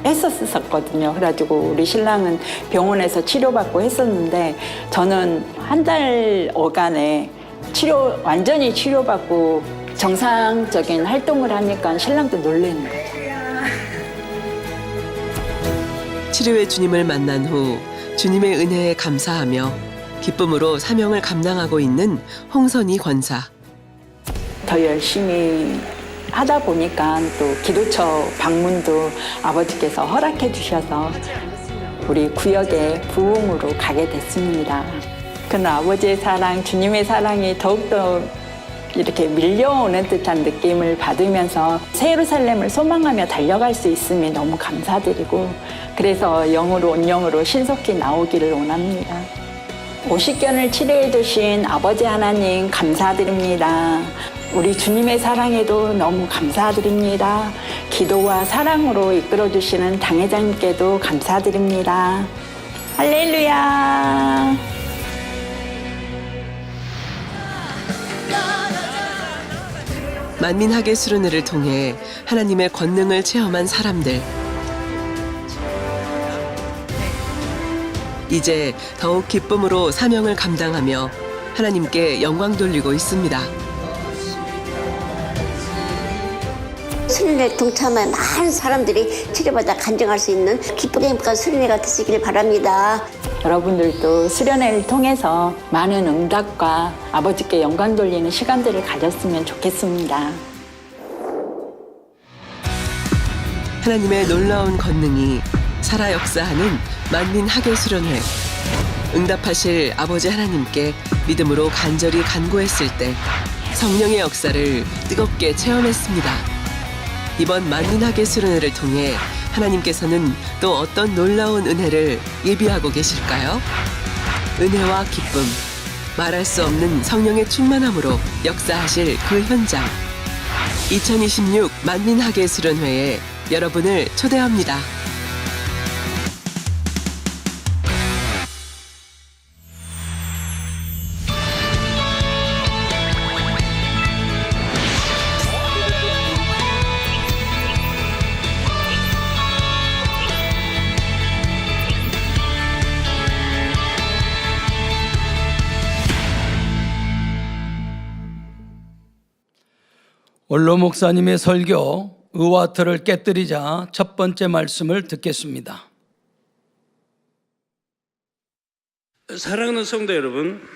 했었거든요. 그래가지고 우리 신랑은 병원에서 치료받고 했었는데 저는 한 달 어간에 완전히 치료받고 정상적인 활동을 하니까 신랑도 놀래는 거죠. 치료의 주님을 만난 후 주님의 은혜에 감사하며 기쁨으로 사명을 감당하고 있는 홍선희 권사. 더 열심히 하다 보니까 또 기도처 방문도 아버지께서 허락해 주셔서 우리 구역의 부흥으로 가게 됐습니다. 그런 아버지의 사랑, 주님의 사랑이 더욱더 이렇게 밀려오는 듯한 느낌을 받으면서 새 예루살렘을 소망하며 달려갈 수 있음에 너무 감사드리고 그래서 영으로 온 영으로 신속히 나오기를 원합니다. 50견을 치료해 주신 아버지 하나님 감사드립니다. 우리 주님의 사랑에도 너무 감사드립니다. 기도와 사랑으로 이끌어 주시는 당회장님께도 감사드립니다. 할렐루야. 만민학예 수련회를 통해 하나님의 권능을 체험한 사람들. 이제 더욱 기쁨으로 사명을 감당하며 하나님께 영광 돌리고 있습니다. 수련회 동참한 많은 사람들이 치료받아 간증할 수 있는 기쁘게 행복한 수련회가 되시길 바랍니다. 여러분들도 수련회를 통해서 많은 응답과 아버지께 영광 돌리는 시간들을 가졌으면 좋겠습니다. 하나님의 놀라운 권능이 살아 역사하는 만민학예 수련회. 응답하실 아버지 하나님께 믿음으로 간절히 간구했을 때 성령의 역사를 뜨겁게 체험했습니다. 이번 만민학예 수련회를 통해 하나님께서는 또 어떤 놀라운 은혜를 예비하고 계실까요? 은혜와 기쁨, 말할 수 없는 성령의 충만함으로 역사하실 그 현장. 2026 만민학예 수련회에 여러분을 초대합니다. 원로 목사님의 설교 의와 틀을 깨뜨리자 첫 번째 말씀을 듣겠습니다. 사랑하는 성도 여러분,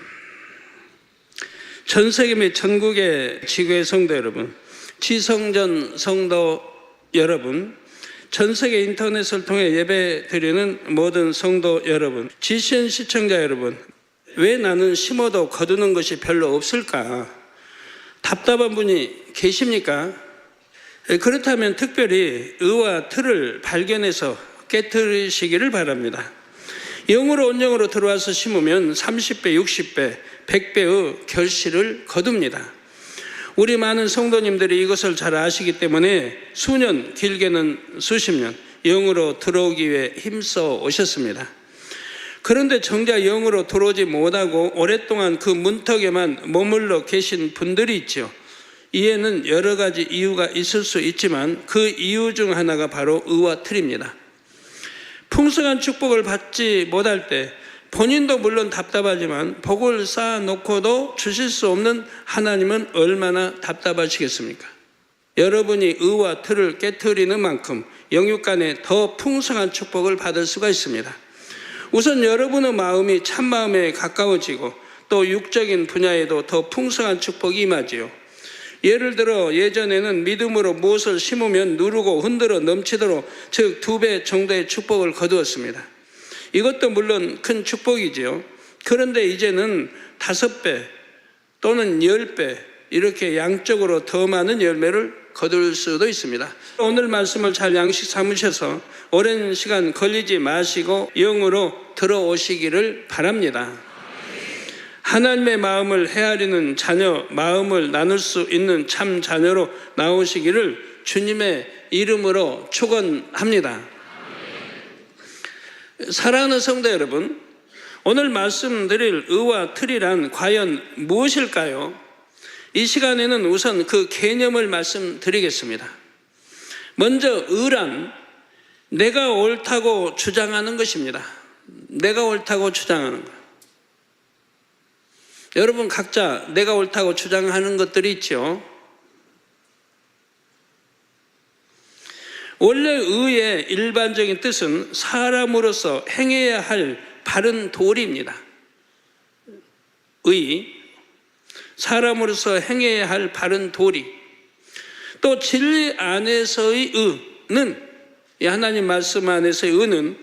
전 세계 및 전국의 지구의 성도 여러분, 지성전 성도 여러분, 전 세계 인터넷을 통해 예배 드리는 모든 성도 여러분, GCN 시청자 여러분, 왜 나는 심어도 거두는 것이 별로 없을까? 답답한 분이 계십니까? 그렇다면 특별히 의와 틀을 발견해서 깨뜨리시기를 바랍니다. 영으로 온영으로 들어와서 심으면 30배, 60배, 100배의 결실을 거둡니다. 우리 많은 성도님들이 이것을 잘 아시기 때문에 수년, 길게는 수십 년 영으로 들어오기 위해 힘써 오셨습니다. 그런데 정작 영으로 들어오지 못하고 오랫동안 그 문턱에만 머물러 계신 분들이 있죠. 이에는 여러 가지 이유가 있을 수 있지만 그 이유 중 하나가 바로 의와 틀입니다. 풍성한 축복을 받지 못할 때 본인도 물론 답답하지만 복을 쌓아놓고도 주실 수 없는 하나님은 얼마나 답답하시겠습니까? 여러분이 의와 틀을 깨트리는 만큼 영육 간에 더 풍성한 축복을 받을 수가 있습니다. 우선 여러분의 마음이 참마음에 가까워지고 또 육적인 분야에도 더 풍성한 축복이 임하지요. 예를 들어 예전에는 믿음으로 무엇을 심으면 누르고 흔들어 넘치도록 즉 2배 정도의 축복을 거두었습니다. 이것도 물론 큰 축복이지요. 그런데 이제는 5배 또는 10배 이렇게 양적으로 더 많은 열매를 거둘 수도 있습니다. 오늘 말씀을 잘 양식 삼으셔서 오랜 시간 걸리지 마시고 영으로 들어오시기를 바랍니다. 하나님의 마음을 헤아리는 자녀, 마음을 나눌 수 있는 참 자녀로 나오시기를 주님의 이름으로 축원합니다. 사랑하는 성도 여러분, 오늘 말씀드릴 의와 틀이란 과연 무엇일까요? 이 시간에는 우선 그 개념을 말씀드리겠습니다. 먼저 의란 내가 옳다고 주장하는 것입니다. 내가 옳다고 주장하는 것. 여러분 각자 내가 옳다고 주장하는 것들이 있죠. 원래 의의 일반적인 뜻은 사람으로서 행해야 할 바른 도리입니다. 의, 사람으로서 행해야 할 바른 도리. 또 진리 안에서의 의는, 이 하나님 말씀 안에서의 의는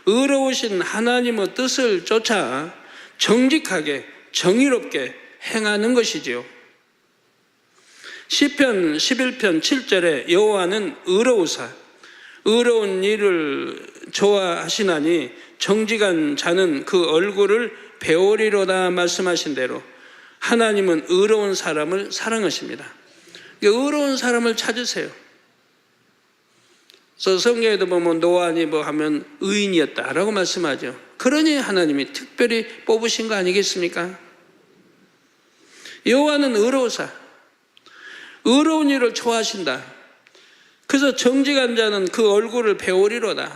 의로우신 하나님의 뜻을 쫓아 정직하게 정의롭게 행하는 것이지요. 시편 11편 7절에 여호와는 의로우사 의로운 일을 좋아하시나니 정직한 자는 그 얼굴을 배우리로다 말씀하신 대로 하나님은 의로운 사람을 사랑하십니다. 의로운 사람을 찾으세요. 그래서 성경에도 보면 노아니 뭐 하면 의인이었다라고 말씀하죠. 그러니 하나님이 특별히 뽑으신 거 아니겠습니까? 여호와는 의로우사 의로운 일을 좋아하신다. 그래서 정직한 자는 그 얼굴을 배우리로다.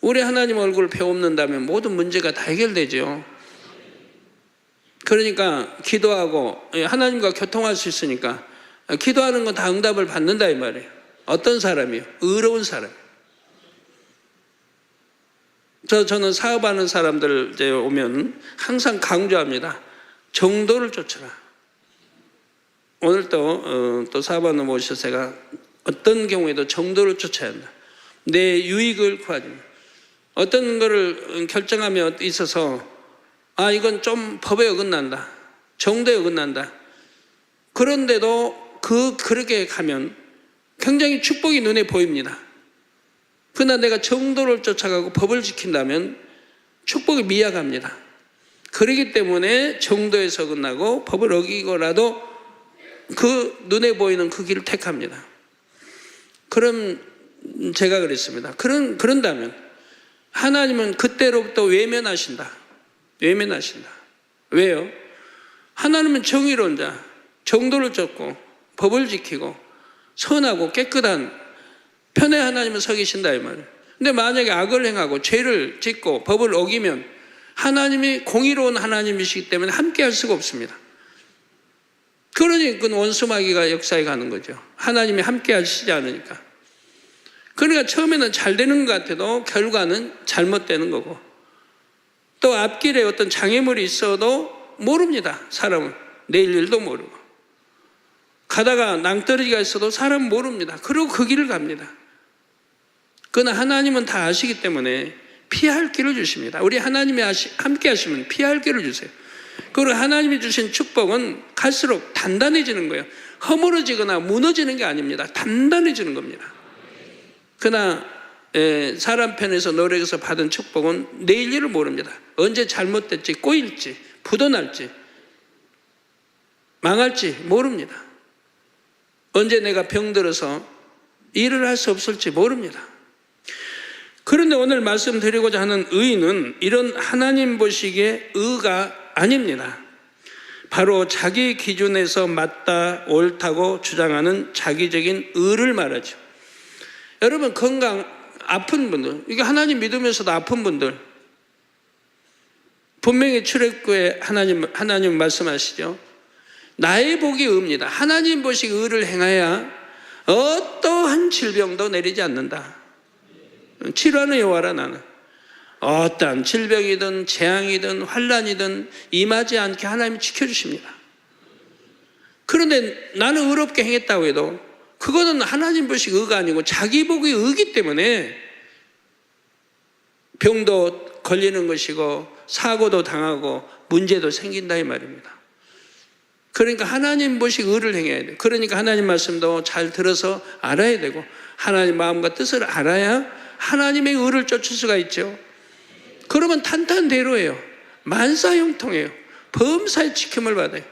우리 하나님 얼굴을 배웁는다면 모든 문제가 다 해결되죠. 그러니까 기도하고 하나님과 교통할 수 있으니까 기도하는 건 다 응답을 받는다 이 말이에요. 어떤 사람이요? 의로운 사람. 저는 사업하는 사람들 이제 오면 항상 강조합니다. 정도를 쫓아라. 오늘 또 사업하는 모셔서 제가 어떤 경우에도 정도를 쫓아야 한다. 내 유익을 구하지 마. 어떤 거를 결정하며 있어서 이건 좀 법에 어긋난다. 정도에 어긋난다. 그런데도 그렇게 가면 굉장히 축복이 눈에 보입니다. 그러나 내가 정도를 쫓아가고 법을 지킨다면 축복이 미약합니다. 그렇기 때문에 정도에서 어긋나고 법을 어기고라도 그 눈에 보이는 그 길을 택합니다. 그럼 제가 그랬습니다. 그런다면 하나님은 그때로부터 외면하신다. 외면하신다. 왜요? 하나님은 정의로운 자, 정도를 쫓고 법을 지키고 선하고 깨끗한 편에 하나님은 서 계신다 이 말이에요. 근데 만약에 악을 행하고 죄를 짓고 법을 어기면 하나님이 공의로운 하나님이시기 때문에 함께 할 수가 없습니다. 그러니 그 원수마귀가 역사에 가는 거죠. 하나님이 함께 하시지 않으니까. 그러니까 처음에는 잘 되는 것 같아도 결과는 잘못되는 거고, 또 앞길에 어떤 장애물이 있어도 모릅니다. 사람은 내일 일도 모르고, 가다가 낭떠러지가 있어도 사람은 모릅니다. 그리고 그 길을 갑니다. 그러나 하나님은 다 아시기 때문에 피할 길을 주십니다. 우리 하나님이 함께 하시면 피할 길을 주세요. 그리고 하나님이 주신 축복은 갈수록 단단해지는 거예요. 허물어지거나 무너지는 게 아닙니다. 단단해지는 겁니다. 그러나 사람 편에서 노력해서 받은 축복은 내일 일을 모릅니다. 언제 잘못될지, 꼬일지, 부도날지, 망할지 모릅니다. 언제 내가 병들어서 일을 할 수 없을지 모릅니다. 그런데 오늘 말씀드리고자 하는 의는 이런 하나님 보시기에 의가 아닙니다. 바로 자기 기준에서 맞다, 옳다고 주장하는 자기적인 의를 말하죠. 여러분, 아픈 분들, 이게 하나님 믿으면서도 아픈 분들, 분명히 출애굽기에 하나님 말씀하시죠. 나의 복이 의입니다. 하나님 보시기 의를 행하여 어떠한 질병도 내리지 않는다. 치료하는 여호와라 나는. 어떠한 질병이든 재앙이든 환난이든 임하지 않게 하나님이 지켜주십니다. 그런데 나는 의롭게 행했다고 해도 그거는 하나님 보시기 의가 아니고 자기 복의 의기 때문에 병도 걸리는 것이고 사고도 당하고 문제도 생긴다 이 말입니다. 그러니까 하나님 보시기 의를 행해야 돼요. 그러니까 하나님 말씀도 잘 들어서 알아야 되고, 하나님 마음과 뜻을 알아야 하나님의 의를 쫓을 수가 있죠. 그러면 탄탄대로예요. 만사형통해요. 범사의 지킴을 받아요.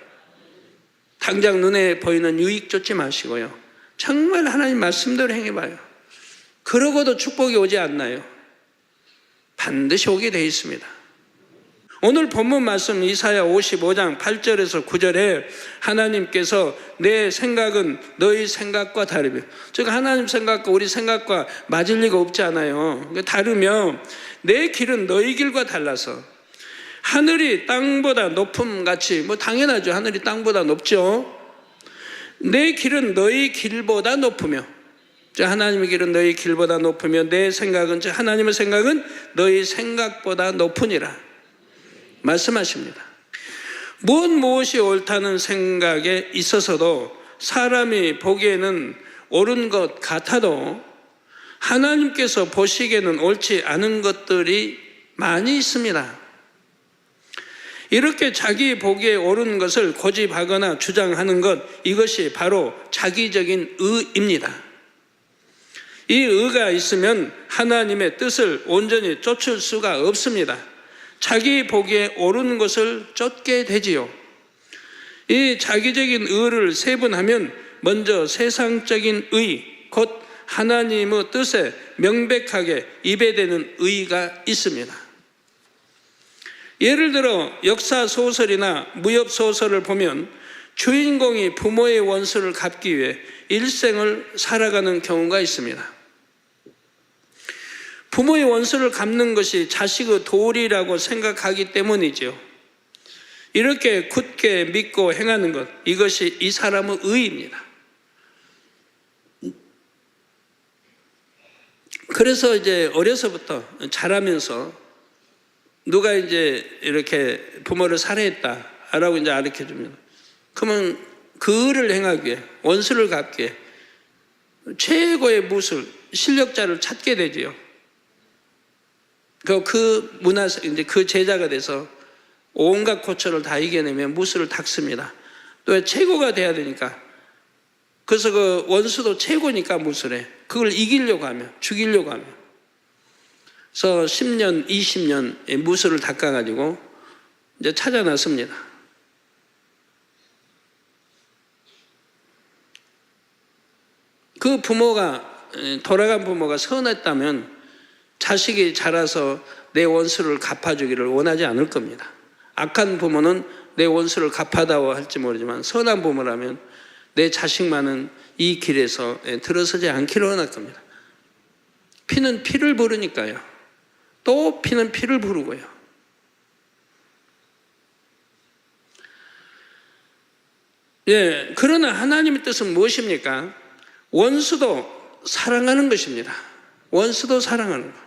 당장 눈에 보이는 유익 쫓지 마시고요, 정말 하나님 말씀대로 행해봐요. 그러고도 축복이 오지 않나요? 반드시 오게 되어 있습니다. 오늘 본문 말씀 이사야 55장 8절에서 9절에 하나님께서 내 생각은 너희 생각과 다르며, 즉 하나님 생각과 우리 생각과 맞을 리가 없지 않아요. 다르며 내 길은 너희 길과 달라서 하늘이 땅보다 높음 같이, 당연하죠. 하늘이 땅보다 높죠. 내 길은 너희 길보다 높으며, 즉 하나님의 길은 너희 길보다 높으며 내 생각은, 즉 하나님의 생각은 너희 생각보다 높으니라 말씀하십니다. 무엇이 옳다는 생각에 있어서도 사람이 보기에는 옳은 것 같아도 하나님께서 보시기에는 옳지 않은 것들이 많이 있습니다. 이렇게 자기 보기에 옳은 것을 고집하거나 주장하는 것, 이것이 바로 자기적인 의입니다. 이 의가 있으면 하나님의 뜻을 온전히 쫓을 수가 없습니다. 자기 보기에 옳은 것을 쫓게 되지요. 이 자기적인 의를 세분하면 먼저 세상적인 의, 곧 하나님의 뜻에 명백하게 입에대는 의가 있습니다. 예를 들어 역사소설이나 무협소설을 보면 주인공이 부모의 원수를 갚기 위해 일생을 살아가는 경우가 있습니다. 부모의 원수를 갚는 것이 자식의 도리라고 생각하기 때문이죠. 이렇게 굳게 믿고 행하는 것, 이것이 이 사람의 의입니다. 그래서 이제 어려서부터 자라면서 누가 이제 이렇게 부모를 살해했다라고 이제 가르쳐 줍니다. 그러면 그 의를 행하기 위해, 원수를 갚기 위해 최고의 무술, 실력자를 찾게 되지요. 그 문화, 이제 그 제자가 돼서 온갖 고초를 다 이겨내면 무술을 닦습니다. 또 최고가 돼야 되니까. 그래서 그 원수도 최고니까 무술에 그걸 이기려고 하며, 죽이려고 하며. 그래서 10년, 20년 무술을 닦아가지고 이제 찾아났습니다. 그 부모가, 돌아간 부모가 선했다면 자식이 자라서 내 원수를 갚아주기를 원하지 않을 겁니다. 악한 부모는 내 원수를 갚아다오 할지 모르지만 선한 부모라면 내 자식만은 이 길에서 들어서지 않기를 원할 겁니다. 피는 피를 부르니까요. 또 피는 피를 부르고요. 예, 그러나 하나님의 뜻은 무엇입니까? 원수도 사랑하는 것입니다. 원수도 사랑하는 것.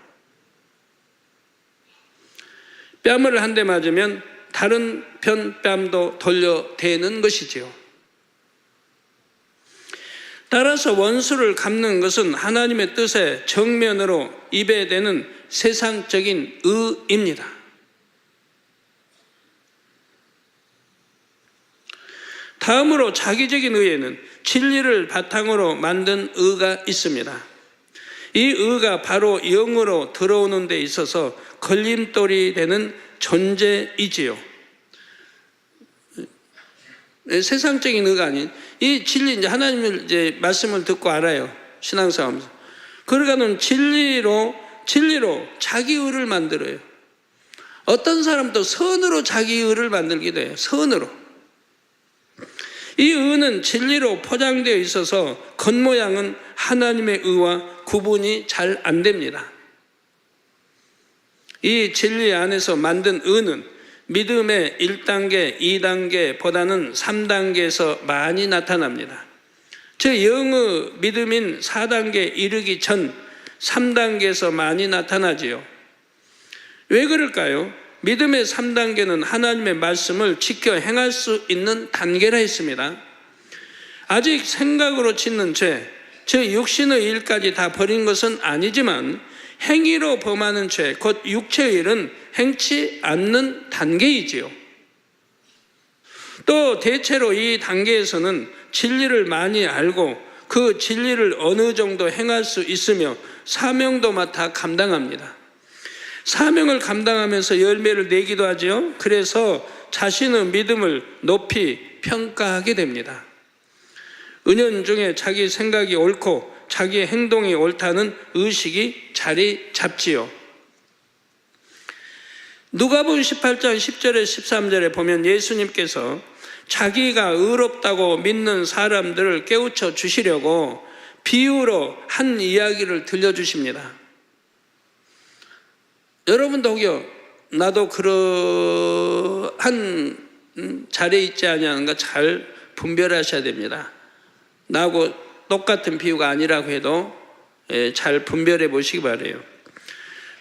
뺨을 한 대 맞으면 다른 편 뺨도 돌려대는 것이지요. 따라서 원수를 갚는 것은 하나님의 뜻에 정면으로 입에대는 세상적인 의입니다. 다음으로 자기적인 의에는 진리를 바탕으로 만든 의가 있습니다. 이 의가 바로 영으로 들어오는 데 있어서 걸림돌이 되는 존재이지요. 세상적인 의가 아닌 이 진리, 이제 하나님의 이제 말씀을 듣고 알아요. 신앙생활하면서. 그러가는 진리로 자기 의를 만들어요. 어떤 사람도 선으로 자기 의를 만들기도 해요. 선으로. 이 의는 진리로 포장되어 있어서 겉모양은 하나님의 의와 구분이 잘 안 됩니다. 이 진리 안에서 만든 의는 믿음의 1단계, 2단계보다는 3단계에서 많이 나타납니다. 즉 영의 믿음인 4단계에 이르기 전 3단계에서 많이 나타나지요. 왜 그럴까요? 믿음의 3단계는 하나님의 말씀을 지켜 행할 수 있는 단계라 했습니다. 아직 생각으로 짓는 죄, 즉 육신의 일까지 다 버린 것은 아니지만 행위로 범하는 죄, 곧 육체의 일은 행치 않는 단계이지요. 또 대체로 이 단계에서는 진리를 많이 알고 그 진리를 어느 정도 행할 수 있으며 사명도 맡아 감당합니다. 사명을 감당하면서 열매를 내기도 하죠. 그래서 자신의 믿음을 높이 평가하게 됩니다. 은연중에 자기 생각이 옳고 자기 행동이 옳다는 의식이 자리 잡지요. 누가복음 18장 10절에 13절에 보면 예수님께서 자기가 의롭다고 믿는 사람들을 깨우쳐 주시려고 비유로 한 이야기를 들려주십니다. 여러분도 혹여 나도 그러한 자리에 있지 아니하는가 잘 분별하셔야 됩니다. 나하고 똑같은 비유가 아니라고 해도 잘 분별해 보시기 바라요.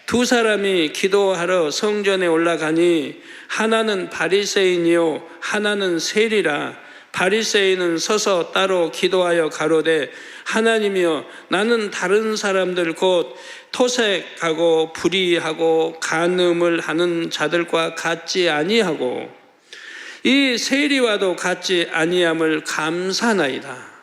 두 사람이 기도하러 성전에 올라가니 하나는 바리새인이요 하나는 세리라. 바리새인은 서서 따로 기도하여 가로되 하나님이여 나는 다른 사람들 곧 토색하고 불의하고 간음을 하는 자들과 같지 아니하고 이 세리와도 같지 아니함을 감사하나이다.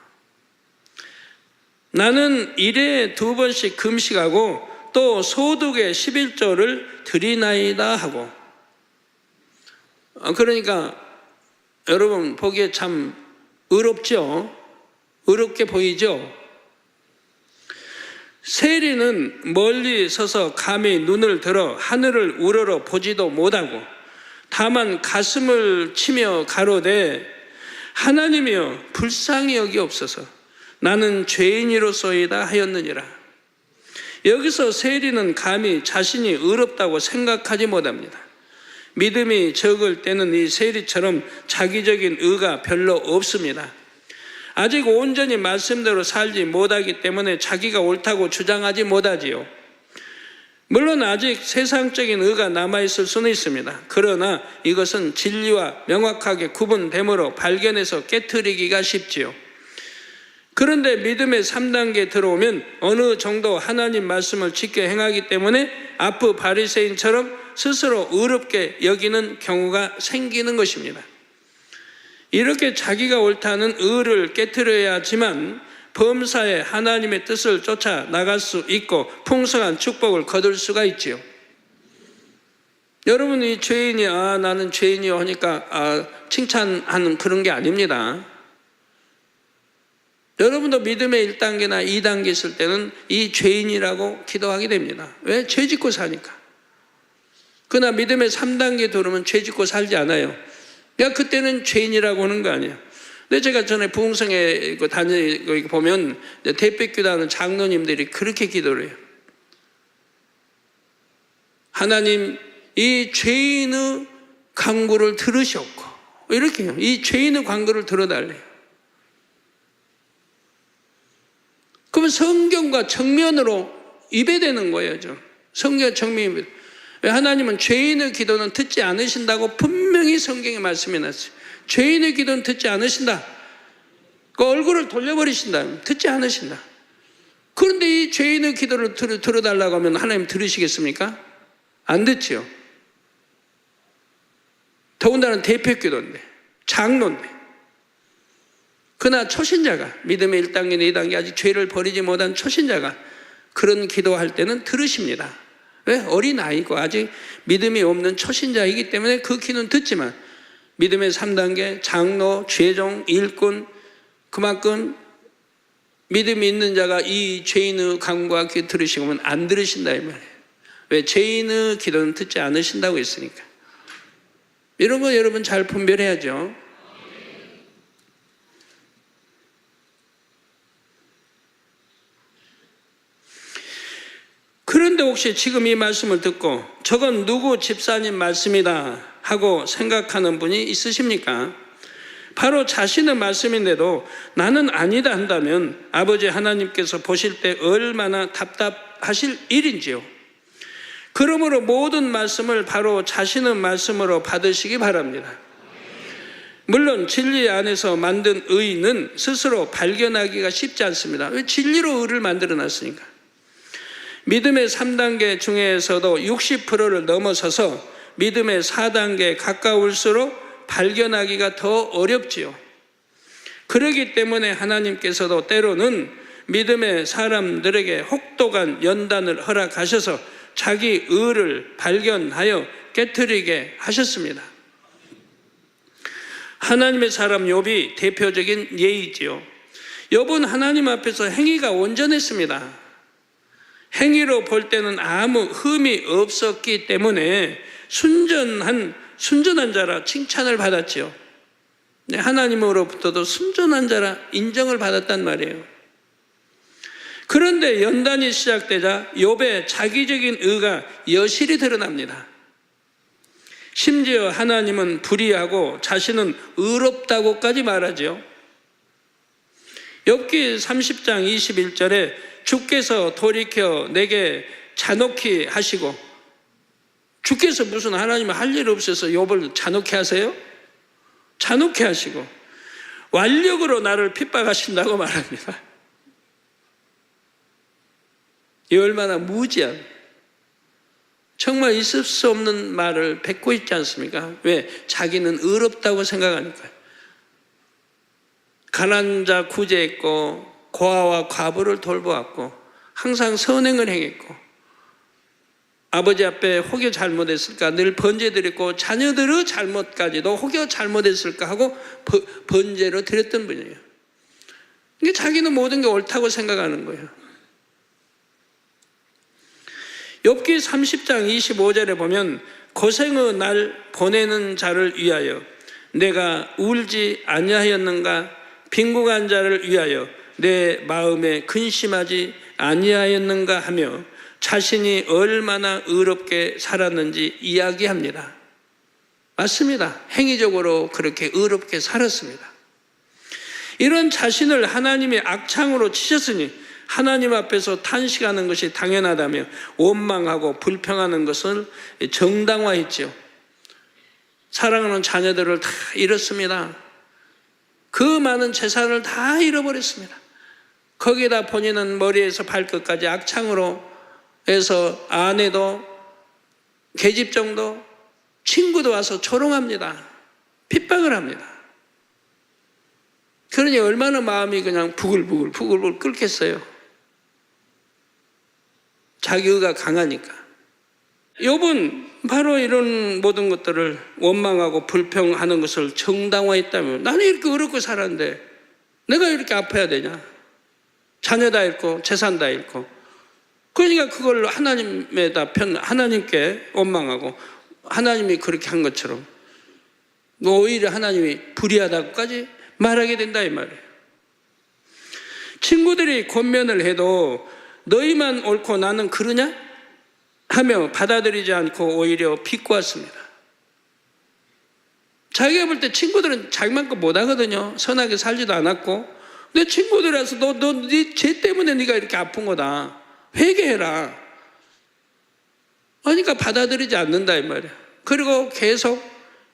나는 일에 2번씩 금식하고 또 소득의 11조를 드리나이다 하고. 그러니까 여러분 보기에 참 의롭죠? 의롭게 보이죠? 세리는 멀리 서서 감히 눈을 들어 하늘을 우러러 보지도 못하고 다만 가슴을 치며 가로되 하나님이여 불쌍히 여기옵소서 나는 죄인이로소이다 하였느니라. 여기서 세리는 감히 자신이 의롭다고 생각하지 못합니다. 믿음이 적을 때는 이 세리처럼 자기적인 의가 별로 없습니다. 아직 온전히 말씀대로 살지 못하기 때문에 자기가 옳다고 주장하지 못하지요. 물론 아직 세상적인 의가 남아있을 수는 있습니다. 그러나 이것은 진리와 명확하게 구분됨으로 발견해서 깨트리기가 쉽지요. 그런데 믿음의 3단계에 들어오면 어느 정도 하나님 말씀을 지켜 행하기 때문에 앞의 바리새인처럼 스스로 의롭게 여기는 경우가 생기는 것입니다. 이렇게 자기가 옳다는 의를 깨트려야 하지만 범사에 하나님의 뜻을 쫓아 나갈 수 있고 풍성한 축복을 거둘 수가 있지요. 여러분이 죄인이 나는 죄인이요 하니까 칭찬하는 그런 게 아닙니다. 여러분도 믿음의 1단계나 2단계 있을 때는 이 죄인이라고 기도하게 됩니다. 왜? 죄 짓고 사니까. 그러나 믿음의 3단계 들어오면 죄 짓고 살지 않아요. 그러니까 그때는 죄인이라고 하는 거 아니에요. 근데 제가 전에 부흥성에 다니고 보면 대백교단은 장로님들이 그렇게 기도를 해요. 하나님 이 죄인의 간구를 들으셨고 이렇게 해요. 이 죄인의 광고를 들어달래요. 그러면 성경과 정면으로 위배되는 거예요. 성경과 정면이. 왜? 하나님은 죄인의 기도는 듣지 않으신다고 분명히 성경에 말씀해 놨어요. 죄인의 기도는 듣지 않으신다. 그 얼굴을 돌려버리신다. 듣지 않으신다. 그런데 이 죄인의 기도를 들어달라고 하면 하나님 들으시겠습니까? 안 듣지요. 더군다나 대표 기도인데, 장로인데. 그러나 초신자가, 믿음의 1단계, 2단계 아직 죄를 버리지 못한 초신자가 그런 기도할 때는 들으십니다. 왜? 어린아이고 아직 믿음이 없는 초신자이기 때문에 그 기도는 듣지만 믿음의 3단계, 장로, 죄종, 일꾼, 그만큼 믿음이 있는 자가 이 죄인의 간구와 기도 들으시면 안 들으신다 이 말이에요. 왜? 죄인의 기도는 듣지 않으신다고 했으니까. 이런 거 여러분 잘 분별해야죠. 그런데 혹시 지금 이 말씀을 듣고 저건 누구 집사님 말씀이다 하고 생각하는 분이 있으십니까? 바로 자신의 말씀인데도 나는 아니다 한다면 아버지 하나님께서 보실 때 얼마나 답답하실 일인지요. 그러므로 모든 말씀을 바로 자신의 말씀으로 받으시기 바랍니다. 물론 진리 안에서 만든 의는 스스로 발견하기가 쉽지 않습니다. 왜? 진리로 의를 만들어 놨으니까. 믿음의 3단계 중에서도 60%를 넘어서서 믿음의 4단계에 가까울수록 발견하기가 더 어렵지요. 그렇기 때문에 하나님께서도 때로는 믿음의 사람들에게 혹독한 연단을 허락하셔서 자기 의를 발견하여 깨트리게 하셨습니다. 하나님의 사람 욥이 대표적인 예이지요. 욥은 하나님 앞에서 행위가 온전했습니다. 행위로 볼 때는 아무 흠이 없었기 때문에 순전한 자라 칭찬을 받았지요. 하나님으로부터도 순전한 자라 인정을 받았단 말이에요. 그런데 연단이 시작되자 욥의 자기적인 의가 여실히 드러납니다. 심지어 하나님은 불의하고 자신은 의롭다고까지 말하죠. 욥기 30장 21절에 주께서 돌이켜 내게 잔혹히 하시고, 주께서 무슨 하나님 할 일 없어서 욥을 잔혹히 하세요? 잔혹히 하시고 완력으로 나를 핍박하신다고 말합니다. 이 얼마나 무지한, 정말 있을 수 없는 말을 뱉고 있지 않습니까? 왜? 자기는 의롭다고 생각하니까요. 가난한 자 구제했고 고아와 과부를 돌보았고 항상 선행을 행했고 아버지 앞에 혹여 잘못했을까 늘 번제드렸고 자녀들의 잘못까지도 혹여 잘못했을까 하고 번제로 드렸던 분이에요. 그러니까 자기는 모든 게 옳다고 생각하는 거예요. 욥기 30장 25절에 보면 고생의 날 보내는 자를 위하여 내가 울지 아니하였는가, 빈궁한 자를 위하여 내 마음에 근심하지 아니하였는가 하며 자신이 얼마나 의롭게 살았는지 이야기합니다. 맞습니다. 행위적으로 그렇게 의롭게 살았습니다. 이런 자신을 하나님의 악창으로 치셨으니 하나님 앞에서 탄식하는 것이 당연하다며 원망하고 불평하는 것을 정당화했죠. 사랑하는 자녀들을 다 잃었습니다. 그 많은 재산을 다 잃어버렸습니다. 거기에다 본인은 머리에서 발끝까지 악창으로 해서 아내도 계집종도 친구도 와서 조롱합니다. 핍박을 합니다. 그러니 얼마나 마음이 그냥 부글부글 끓겠어요. 자기가 강하니까. 욥은 바로 이런 모든 것들을 원망하고 불평하는 것을 정당화했다면, 나는 이렇게 어렵게 살았는데 내가 이렇게 아파야 되냐? 자녀 다 잃고 재산 다 잃고. 그러니까 그걸 하나님께 원망하고 하나님이 그렇게 한 것처럼 오히려 하나님이 불의하다고까지 말하게 된다 이 말이에요. 친구들이 권면을 해도 너희만 옳고 나는 그러냐? 하며 받아들이지 않고 오히려 비꼬았습니다. 자기가 볼 때 친구들은 자기만큼 못하거든요. 선하게 살지도 않았고. 내 친구들이라서 쟤 때문에 네가 이렇게 아픈 거다. 회개해라. 그러니까 받아들이지 않는다 이 말이야. 그리고 계속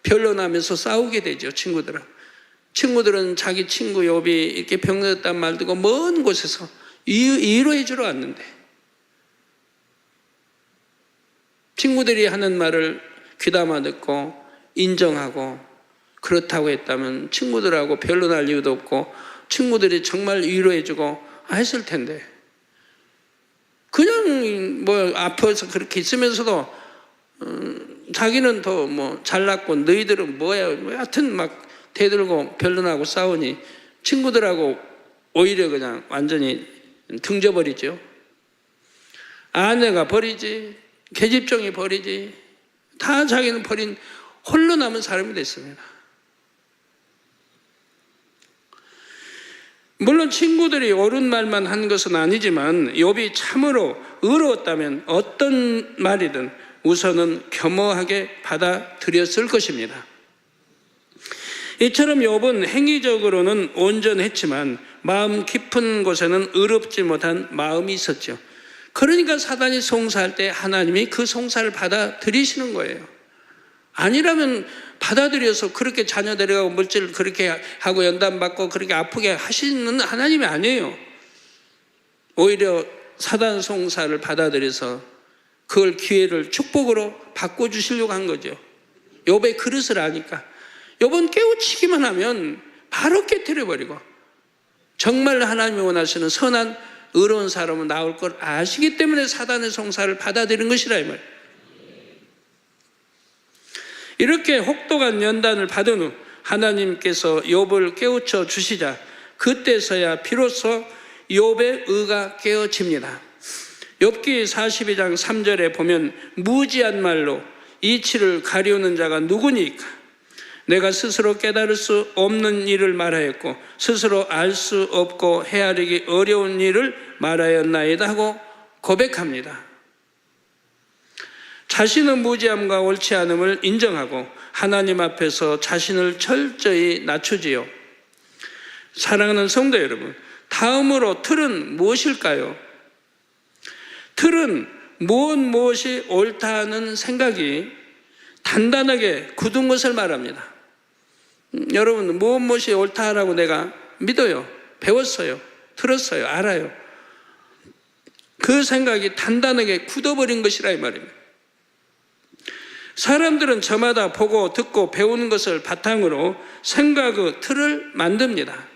변론하면서 싸우게 되죠. 친구들은 자기 친구 욥이 이렇게 병들었단 말 듣고 먼 곳에서 위로해 주러 왔는데 친구들이 하는 말을 귀담아 듣고 인정하고 그렇다고 했다면 친구들하고 변론할 이유도 없고 친구들이 정말 위로해 주고 했을 텐데 그냥 뭐 아파서 그렇게 있으면서도 자기는 더 뭐 잘났고 너희들은 뭐야 하여튼 막 대들고 변론하고 싸우니 친구들하고 오히려 그냥 완전히 등져버리죠. 아내가 버리지, 계집종이 버리지, 다 자기는 버린 홀로 남은 사람이 됐습니다. 물론 친구들이 옳은 말만 한 것은 아니지만 욥이 참으로 의로웠다면 어떤 말이든 우선은 겸허하게 받아들였을 것입니다. 이처럼 욥은 행위적으로는 온전했지만 마음 깊은 곳에는 의롭지 못한 마음이 있었죠. 그러니까 사단이 송사할 때 하나님이 그 송사를 받아들이시는 거예요. 아니라면 받아들여서 그렇게 자녀 데려가고 물질 그렇게 하고 연단받고 그렇게 아프게 하시는 하나님이 아니에요. 오히려 사단 송사를 받아들여서 그걸 기회를 축복으로 바꿔주시려고 한 거죠. 욥의 그릇을 아니까. 욥은 깨우치기만 하면 바로 깨트려버리고 정말 하나님이 원하시는 선한 의로운 사람은 나올 걸 아시기 때문에 사단의 송사를 받아들인 것이라 이 말. 이렇게 혹독한 연단을 받은 후 하나님께서 욥을 깨우쳐 주시자 그때서야 비로소 욥의 의가 깨어집니다. 욥기 42장 3절에 보면 무지한 말로 이치를 가리우는 자가 누구니까 내가 스스로 깨달을 수 없는 일을 말하였고 스스로 알 수 없고 헤아리기 어려운 일을 말하였나이다 하고 고백합니다. 자신의 무지함과 옳지 않음을 인정하고 하나님 앞에서 자신을 철저히 낮추지요. 사랑하는 성도 여러분, 다음으로 틀은 무엇일까요? 틀은 무엇이 옳다는 생각이 단단하게 굳은 것을 말합니다. 여러분 무엇이 옳다라고 내가 믿어요. 배웠어요. 들었어요. 알아요. 그 생각이 단단하게 굳어버린 것이라 이 말입니다. 사람들은 저마다 보고 듣고 배우는 것을 바탕으로 생각의 틀을 만듭니다.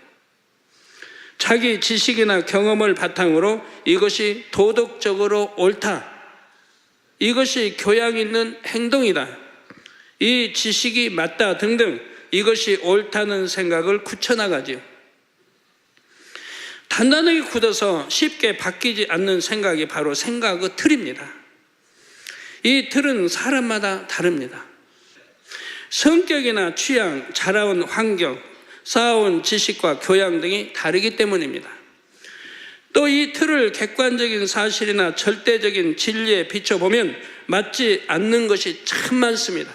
자기 지식이나 경험을 바탕으로 이것이 도덕적으로 옳다. 이것이 교양 있는 행동이다. 이 지식이 맞다 등등 이것이 옳다는 생각을 굳혀나가지요. 단단하게 굳어서 쉽게 바뀌지 않는 생각이 바로 생각의 틀입니다. 이 틀은 사람마다 다릅니다. 성격이나 취향, 자라온 환경, 쌓아온 지식과 교양 등이 다르기 때문입니다. 또 이 틀을 객관적인 사실이나 절대적인 진리에 비춰보면 맞지 않는 것이 참 많습니다.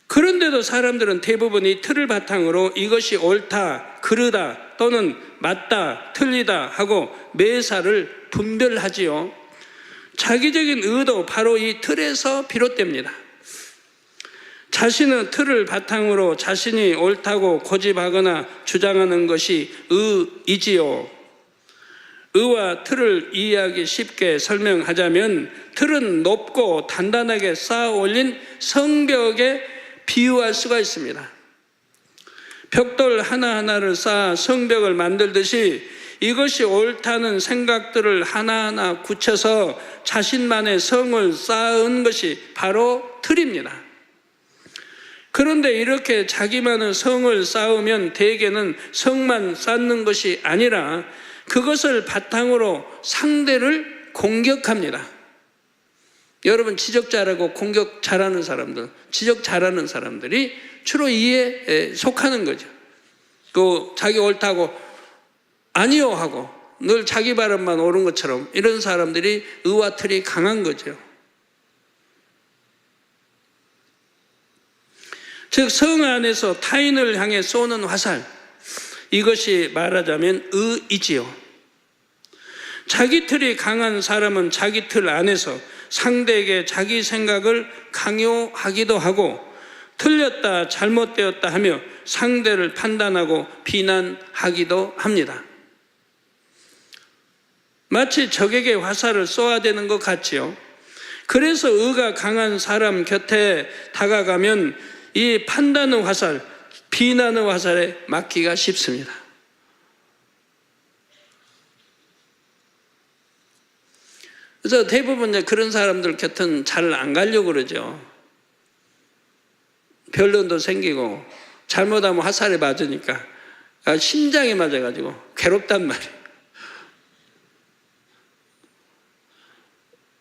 그런데도 사람들은 대부분 이 틀을 바탕으로 이것이 옳다, 그르다 또는 맞다, 틀리다 하고 매사를 분별하지요. 자기적인 의도 바로 이 틀에서 비롯됩니다. 자신의 틀을 바탕으로 자신이 옳다고 고집하거나 주장하는 것이 의이지요. 의와 틀을 이해하기 쉽게 설명하자면 틀은 높고 단단하게 쌓아 올린 성벽에 비유할 수가 있습니다. 벽돌 하나하나를 쌓아 성벽을 만들듯이 이것이 옳다는 생각들을 하나하나 굳혀서 자신만의 성을 쌓은 것이 바로 틀입니다. 그런데 이렇게 자기만의 성을 쌓으면 대개는 성만 쌓는 것이 아니라 그것을 바탕으로 상대를 공격합니다. 여러분 지적 잘하고 공격 잘하는 사람들, 지적 잘하는 사람들이 주로 이에 속하는 거죠. 그 자기 옳다고 아니요 하고 늘 자기 발음만 옳은 것처럼 이런 사람들이 의와 틀이 강한 거죠. 즉 성 안에서 타인을 향해 쏘는 화살, 이것이 말하자면 의이지요. 자기 틀이 강한 사람은 자기 틀 안에서 상대에게 자기 생각을 강요하기도 하고 틀렸다 잘못되었다 하며 상대를 판단하고 비난하기도 합니다. 마치 적에게 화살을 쏘아야 되는 것 같지요. 그래서 의가 강한 사람 곁에 다가가면 이 판단의 화살, 비난의 화살에 맞기가 쉽습니다. 그래서 대부분 이제 그런 사람들 곁은 잘 안 가려고 그러죠. 변론도 생기고 잘못하면 화살에 맞으니까 심장에 맞아가지고 괴롭단 말이에요.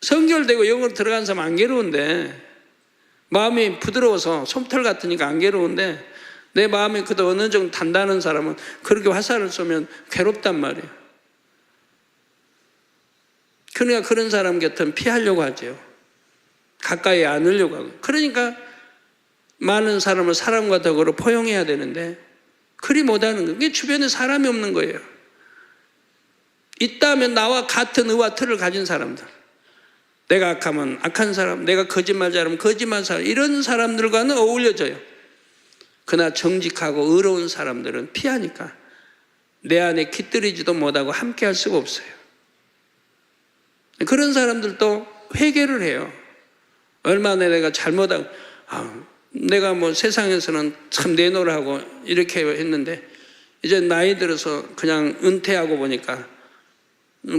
성결되고 영으로 들어간 사람 안 괴로운데, 마음이 부드러워서 솜털 같으니까 안 괴로운데, 내 마음이 그래도 어느 정도 단단한 사람은 그렇게 화살을 쏘면 괴롭단 말이에요. 그러니까 그런 사람 곁은 피하려고 하죠. 가까이 안으려고 하고. 그러니까 많은 사람을 사람과 덕으로 포용해야 되는데 그리 못하는 거예요. 그게 주변에 사람이 없는 거예요. 있다면 나와 같은 의와 틀을 가진 사람들, 내가 악하면 악한 사람, 내가 거짓말 잘하면 거짓말 사람, 이런 사람들과는 어울려져요. 그러나 정직하고 의로운 사람들은 피하니까 내 안에 깃들이지도 못하고 함께 할 수가 없어요. 그런 사람들도 회개를 해요. 얼마나 내가 잘못하고, 내가 뭐 세상에서는 참 내놓으라고 이렇게 했는데 이제 나이 들어서 그냥 은퇴하고 보니까,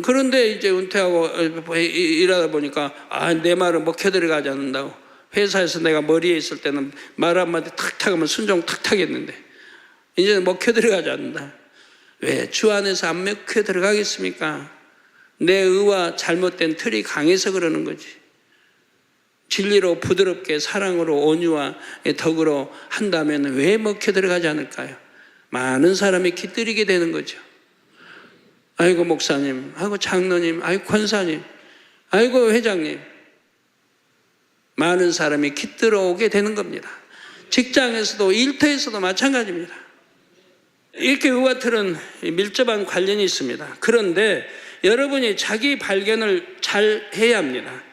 그런데 이제 은퇴하고 일하다 보니까 내 말을 먹혀 들어가지 않는다고. 회사에서 내가 머리에 있을 때는 말 한마디 탁탁 하면 순종 탁탁 했는데 이제는 먹혀 들어가지 않는다. 왜? 주 안에서 안 먹혀 들어가겠습니까? 내 의와 잘못된 틀이 강해서 그러는 거지. 진리로 부드럽게 사랑으로 온유와 덕으로 한다면 왜 먹혀 들어가지 않을까요? 많은 사람이 깃들이게 되는 거죠. 아이고 목사님, 아이고 장로님, 아이고 권사님, 아이고 회장님, 많은 사람이 깃들어 오게 되는 겁니다. 직장에서도 일터에서도 마찬가지입니다. 이렇게 의와 틀은 밀접한 관련이 있습니다. 그런데 여러분이 자기 발견을 잘 해야 합니다.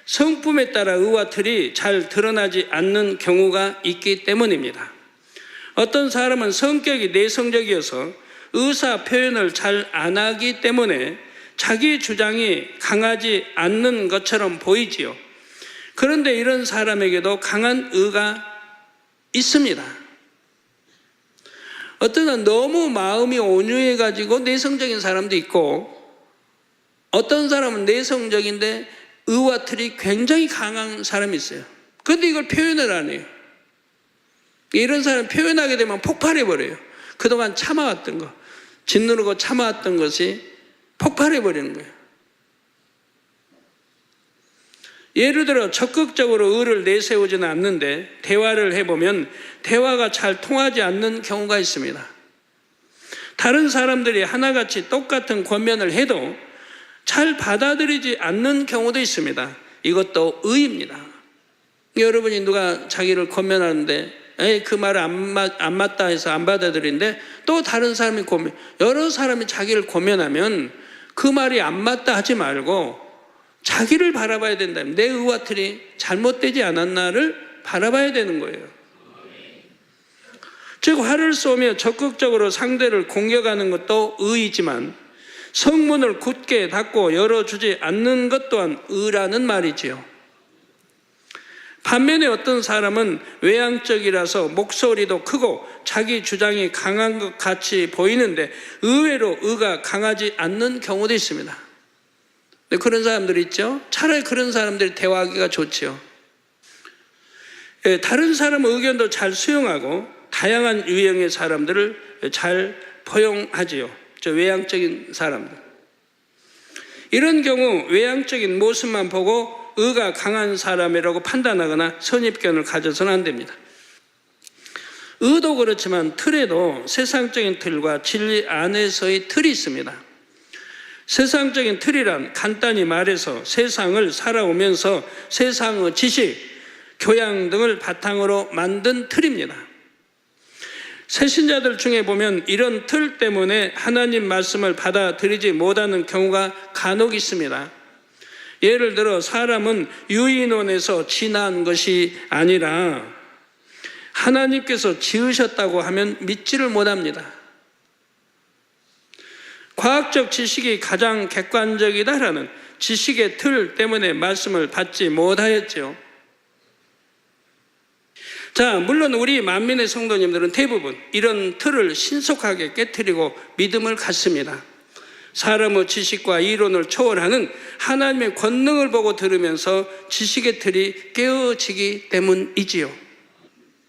성품에 따라 의와 틀이 잘 드러나지 않는 경우가 있기 때문입니다. 어떤 사람은 성격이 내성적이어서 의사 표현을 잘 안 하기 때문에 자기 주장이 강하지 않는 것처럼 보이지요. 그런데 이런 사람에게도 강한 의가 있습니다. 어떤 사람은 너무 마음이 온유해가지고 내성적인 사람도 있고, 어떤 사람은 내성적인데 의와 틀이 굉장히 강한 사람이 있어요. 그런데 이걸 표현을 안 해요. 이런 사람 표현하게 되면 폭발해버려요. 그동안 참아왔던 거, 짓누르고 참아왔던 것이 폭발해버리는 거예요. 예를 들어 적극적으로 의를 내세우지는 않는데 대화를 해보면 대화가 잘 통하지 않는 경우가 있습니다. 다른 사람들이 하나같이 똑같은 권면을 해도 잘 받아들이지 않는 경우도 있습니다. 이것도 의입니다. 여러분이 누가 자기를 권면하는데 그 말을 안 맞다 해서 안 받아들이는데 또 다른 사람이 여러 사람이 자기를 권면하면 그 말이 안 맞다 하지 말고 자기를 바라봐야 된다면 내 의와 틀이 잘못되지 않았나를 바라봐야 되는 거예요. 즉 화를 쏘며 적극적으로 상대를 공격하는 것도 의이지만 성문을 굳게 닫고 열어주지 않는 것 또한 의라는 말이지요. 반면에 어떤 사람은 외향적이라서 목소리도 크고 자기 주장이 강한 것 같이 보이는데 의외로 의가 강하지 않는 경우도 있습니다. 그런 사람들 있죠? 차라리 그런 사람들이 대화하기가 좋지요. 다른 사람의 의견도 잘 수용하고 다양한 유형의 사람들을 잘 포용하지요. 저 외향적인 사람들. 이런 경우 외향적인 모습만 보고 의가 강한 사람이라고 판단하거나 선입견을 가져서는 안 됩니다. 의도 그렇지만 틀에도 세상적인 틀과 진리 안에서의 틀이 있습니다. 세상적인 틀이란 간단히 말해서 세상을 살아오면서 세상의 지식, 교양 등을 바탕으로 만든 틀입니다. 새신자들 중에 보면 이런 틀 때문에 하나님 말씀을 받아들이지 못하는 경우가 간혹 있습니다. 예를 들어 사람은 유인원에서 지난 것이 아니라 하나님께서 지으셨다고 하면 믿지를 못합니다. 과학적 지식이 가장 객관적이다라는 지식의 틀 때문에 말씀을 받지 못하였죠. 자, 물론 우리 만민의 성도님들은 대부분 이런 틀을 신속하게 깨트리고 믿음을 갖습니다. 사람의 지식과 이론을 초월하는 하나님의 권능을 보고 들으면서 지식의 틀이 깨어지기 때문이지요.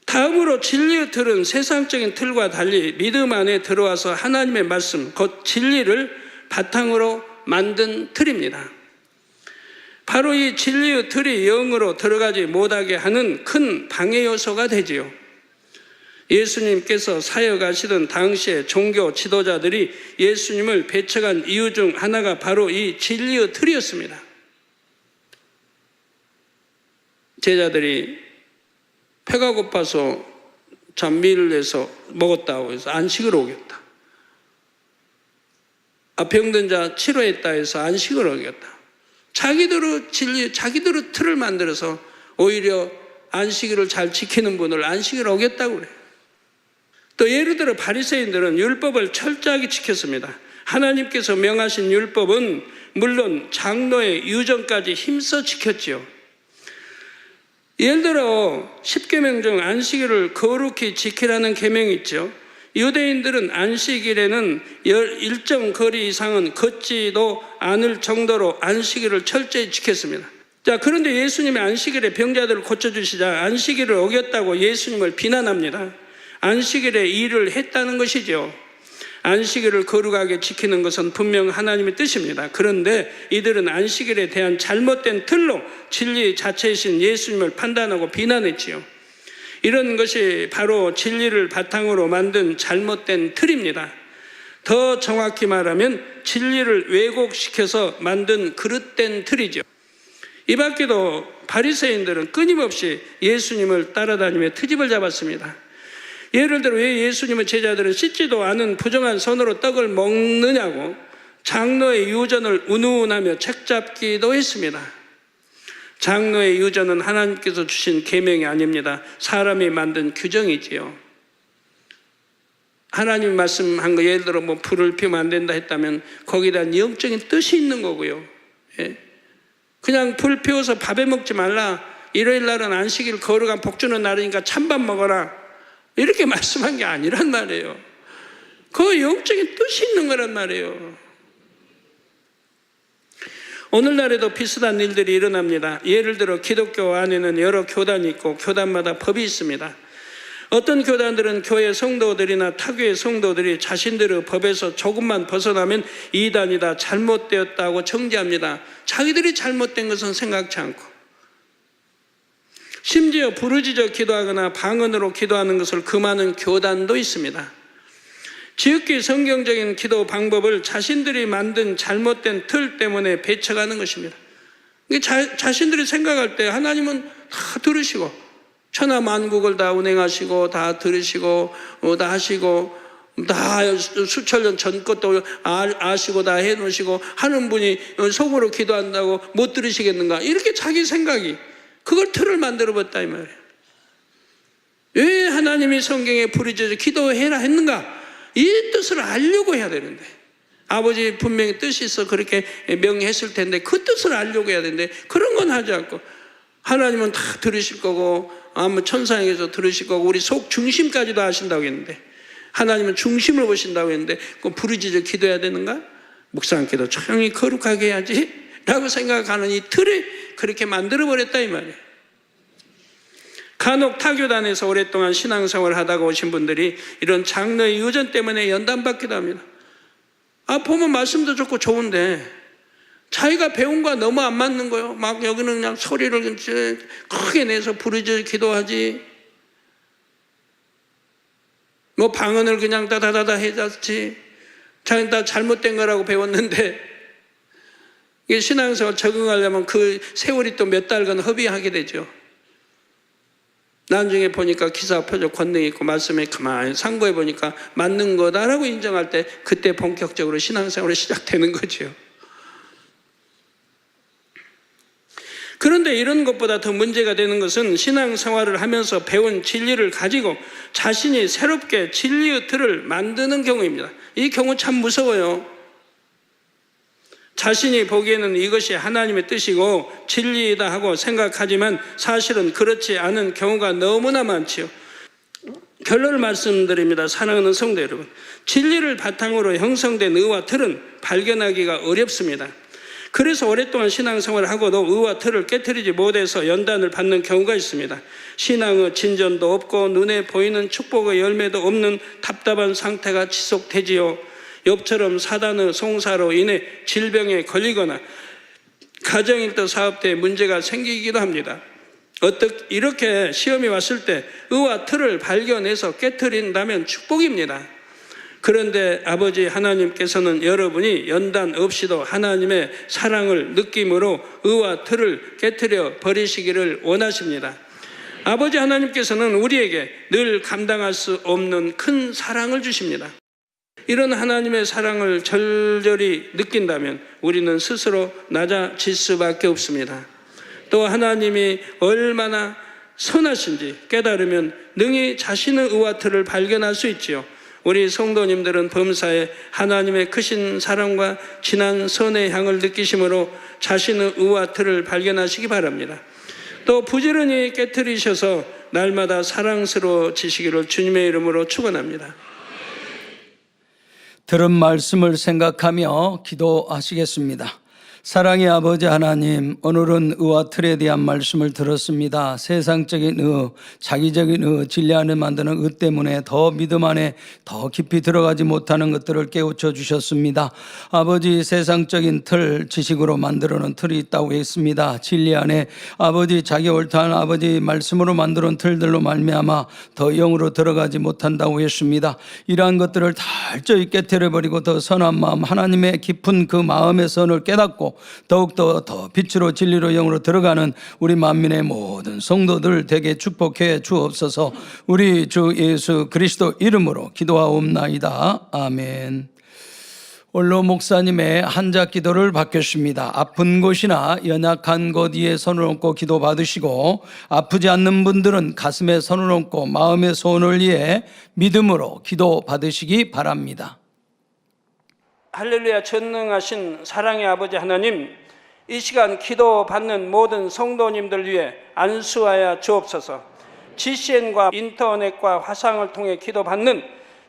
다음으로 진리의 틀은 세상적인 틀과 달리 믿음 안에 들어와서 하나님의 말씀, 곧 진리를 바탕으로 만든 틀입니다. 바로 이 진리의 틀이 영으로 들어가지 못하게 하는 큰 방해 요소가 되지요. 예수님께서 사역하시던 당시의 종교 지도자들이 예수님을 배척한 이유 중 하나가 바로 이 진리의 틀이었습니다. 제자들이 배가 고파서 잠미를 내서 먹었다고 해서 안식을 어겼다. 병든 자 치료했다 해서 안식을 어겼다. 자기들의 진리, 자기들의 틀을 만들어서 오히려 안식일을 잘 지키는 분을 안식을 어겼다고 그래요. 또 예를 들어 바리새인들은 율법을 철저하게 지켰습니다. 하나님께서 명하신 율법은 물론 장로의 유전까지 힘써 지켰지요. 예를 들어 10계명 중 안식일을 거룩히 지키라는 계명이 있죠. 유대인들은 안식일에는 일정 거리 이상은 걷지도 않을 정도로 안식일을 철저히 지켰습니다. 자, 그런데 예수님이 안식일에 병자들을 고쳐주시자 안식일을 어겼다고 예수님을 비난합니다. 안식일에 일을 했다는 것이죠. 안식일을 거룩하게 지키는 것은 분명 하나님의 뜻입니다. 그런데 이들은 안식일에 대한 잘못된 틀로 진리 자체이신 예수님을 판단하고 비난했지요. 이런 것이 바로 진리를 바탕으로 만든 잘못된 틀입니다. 더 정확히 말하면 진리를 왜곡시켜서 만든 그릇된 틀이죠. 이 밖에도 바리새인들은 끊임없이 예수님을 따라다니며 트집을 잡았습니다. 예를 들어 왜 예수님의 제자들은 씻지도 않은 부정한 손으로 떡을 먹느냐고 장로의 유전을 운운하며 책잡기도 했습니다. 장로의 유전은 하나님께서 주신 계명이 아닙니다. 사람이 만든 규정이지요. 하나님 말씀한 거 예를 들어 뭐 불을 피우면 안 된다 했다면 거기에 대한 영적인 뜻이 있는 거고요. 예. 그냥 불 피워서 밥에 먹지 말라. 일요일 날은 안식일 거룩한 복주는 날이니까 찬밥 먹어라. 이렇게 말씀한 게 아니란 말이에요. 그 영적인 뜻이 있는 거란 말이에요. 오늘날에도 비슷한 일들이 일어납니다. 예를 들어 기독교 안에는 여러 교단이 있고 교단마다 법이 있습니다. 어떤 교단들은 교회 성도들이나 타교의 성도들이 자신들의 법에서 조금만 벗어나면 이단이다, 잘못되었다고 정죄합니다. 자기들이 잘못된 것은 생각지 않고 심지어 부르짖어 기도하거나 방언으로 기도하는 것을 금하는 교단도 있습니다. 지극히 성경적인 기도 방법을 자신들이 만든 잘못된 틀 때문에 배척하는 것입니다. 자신들이 생각할 때 하나님은 다 들으시고 천하 만국을 다 운행하시고 다 들으시고 다 하시고 다 수천 년 전 것도 아시고 다 해놓으시고 하는 분이 속으로 기도한다고 못 들으시겠는가, 이렇게 자기 생각이 그걸 틀을 만들어봤다 이 말이에요. 왜 하나님이 성경에 부르짖어 기도해라 했는가? 이 뜻을 알려고 해야 되는데, 아버지 분명히 뜻이 있어 그렇게 명했을 텐데 그 뜻을 알려고 해야 되는데 그런 건 하지 않고 하나님은 다 들으실 거고 아무 천상에서 들으실 거고 우리 속 중심까지도 아신다고 했는데, 하나님은 중심을 보신다고 했는데 그 부르짖어 기도해야 되는가? 묵상기도 조용히 거룩하게 해야지 라고 생각하는 이 틀에 그렇게 만들어버렸다 이 말이에요. 간혹 타교단에서 오랫동안 신앙생활을 하다가 오신 분들이 이런 장로의 유전 때문에 연단받기도 합니다. 보면 말씀도 좋고 좋은데 자기가 배운 거와 너무 안 맞는 거예요. 막 여기는 그냥 소리를 크게 내서 부르짖어 기도하지, 뭐 방언을 그냥 다다다다 해jas지, 자기는 다 잘못된 거라고 배웠는데 이게 신앙생활 적응하려면 그 세월이 또 몇 달간 허비하게 되죠. 나중에 보니까 기사 표적 권능이 있고 말씀에 가만히 상고해 보니까 맞는 거다라고 인정할 때 그때 본격적으로 신앙생활이 시작되는 거죠. 그런데 이런 것보다 더 문제가 되는 것은 신앙생활을 하면서 배운 진리를 가지고 자신이 새롭게 진리의 틀을 만드는 경우입니다. 이 경우 참 무서워요. 자신이 보기에는 이것이 하나님의 뜻이고 진리이다 하고 생각하지만 사실은 그렇지 않은 경우가 너무나 많지요. 결론을 말씀드립니다. 사랑하는 성도 여러분, 진리를 바탕으로 형성된 의와 틀은 발견하기가 어렵습니다. 그래서 오랫동안 신앙생활을 하고도 의와 틀을 깨트리지 못해서 연단을 받는 경우가 있습니다. 신앙의 진전도 없고 눈에 보이는 축복의 열매도 없는 답답한 상태가 지속되지요. 욥처럼 사단의 송사로 인해 질병에 걸리거나 가정일터 사업대에 문제가 생기기도 합니다. 이렇게 시험이 왔을 때 의와 틀을 발견해서 깨트린다면 축복입니다. 그런데 아버지 하나님께서는 여러분이 연단 없이도 하나님의 사랑을 느낌으로 의와 틀을 깨트려 버리시기를 원하십니다. 아버지 하나님께서는 우리에게 늘 감당할 수 없는 큰 사랑을 주십니다. 이런 하나님의 사랑을 절절히 느낀다면 우리는 스스로 낮아질 수밖에 없습니다. 또 하나님이 얼마나 선하신지 깨달으면 능히 자신의 의와 틀을 발견할 수 있지요. 우리 성도님들은 범사에 하나님의 크신 사랑과 진한 선의 향을 느끼심으로 자신의 의와 틀을 발견하시기 바랍니다. 또 부지런히 깨트리셔서 날마다 사랑스러워지시기를 주님의 이름으로 축원합니다. 들은 말씀을 생각하며 기도하시겠습니다. 사랑의 아버지 하나님, 오늘은 의와 틀에 대한 말씀을 들었습니다. 세상적인 의, 자기적인 의, 진리 안에 만드는 의 때문에 더 믿음 안에 더 깊이 들어가지 못하는 것들을 깨우쳐 주셨습니다. 아버지, 세상적인 틀, 지식으로 만들어놓은 틀이 있다고 했습니다. 진리 안에 아버지, 자기 옳다는 아버지 말씀으로 만들어놓은 틀들로 말미암아 더 영으로 들어가지 못한다고 했습니다. 이러한 것들을 다 철저히 깨트려버리고 더 선한 마음, 하나님의 깊은 그 마음의 선을 깨닫고 더욱더 더 빛으로 진리로 영으로 들어가는 우리 만민의 모든 성도들 되게 축복해 주옵소서. 우리 주 예수 그리스도 이름으로 기도하옵나이다. 아멘. 원로 목사님의 한자 기도를 받겠습니다. 아픈 곳이나 연약한 곳 위에 손을 얹고 기도 받으시고, 아프지 않는 분들은 가슴에 손을 얹고 마음의 소원을 위해 믿음으로 기도 받으시기 바랍니다. 할렐루야. 전능하신 사랑의 아버지 하나님, 이 시간 기도 받는 모든 성도님들 위해 안수하여 주옵소서. GCN과 인터넷과 화상을 통해 기도 받는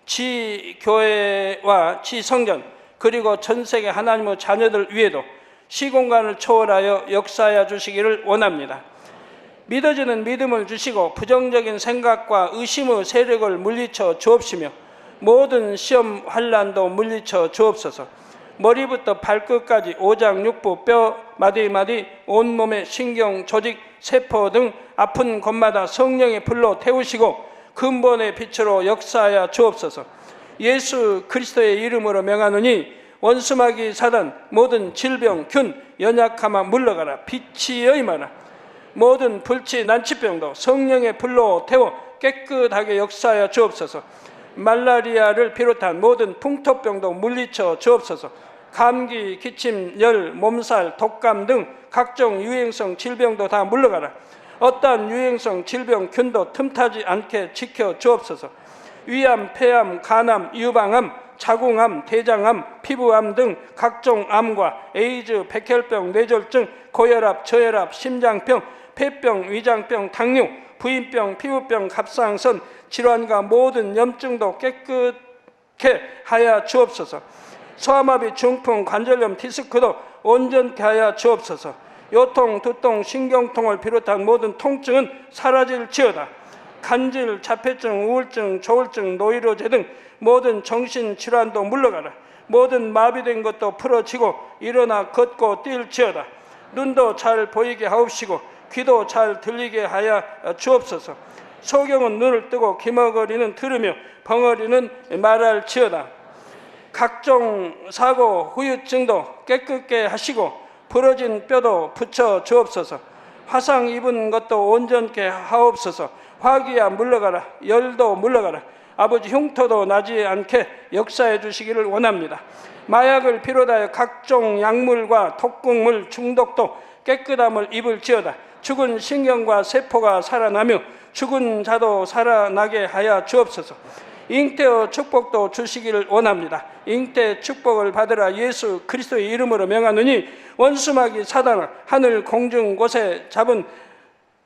지교회와 지성전, 그리고 전 세계 하나님의 자녀들 위에도 시공간을 초월하여 역사하여 주시기를 원합니다. 믿어지는 믿음을 주시고 부정적인 생각과 의심의 세력을 물리쳐 주옵시며 모든 시험 환난도 물리쳐 주옵소서. 머리부터 발끝까지 오장육부, 뼈, 마디마디, 온몸의 신경, 조직, 세포 등 아픈 곳마다 성령의 불로 태우시고 근본의 빛으로 역사하여 주옵소서. 예수 그리스도의 이름으로 명하노니 원수마귀 사단, 모든 질병, 균, 연약함아 물러가라. 빛이 임하라. 모든 불치, 난치병도 성령의 불로 태워 깨끗하게 역사하여 주옵소서. 말라리아를 비롯한 모든 풍토병도 물리쳐 주옵소서. 감기, 기침, 열, 몸살, 독감 등 각종 유행성 질병도 다 물러가라. 어떠한 유행성 질병, 균도 틈타지 않게 지켜 주옵소서. 위암, 폐암, 간암, 유방암, 자궁암, 대장암, 피부암 등 각종 암과 에이즈, 백혈병, 뇌졸중, 고혈압, 저혈압, 심장병, 폐병, 위장병, 당뇨, 부인병, 피부병, 갑상선 질환과 모든 염증도 깨끗게 하여 주옵소서. 소아마비, 중풍, 관절염, 디스크도 온전케 하여 주옵소서. 요통, 두통, 신경통을 비롯한 모든 통증은 사라질지어다. 간질, 자폐증, 우울증, 조울증, 노이로제 등 모든 정신질환도 물러가라. 모든 마비된 것도 풀어지고 일어나 걷고 뛸지어다. 눈도 잘 보이게 하옵시고 귀도 잘 들리게 하여 주옵소서. 소경은 눈을 뜨고 기머거리는 들으며 벙어리는 말할지어다. 각종 사고, 후유증도 깨끗게 하시고 부러진 뼈도 붙여 주옵소서. 화상 입은 것도 온전케 하옵소서. 화기야 물러가라. 열도 물러가라. 아버지 흉터도 나지 않게 역사해 주시기를 원합니다. 마약을 비롯하여 각종 약물과 독극물 중독도 깨끗함을 입을지어다. 죽은 신경과 세포가 살아나며 죽은 자도 살아나게 하여 주옵소서. 잉태의 축복도 주시기를 원합니다. 잉태 축복을 받으라. 예수 그리스도의 이름으로 명하노니 원수마귀 사단아 하늘 공중 곳에 잡은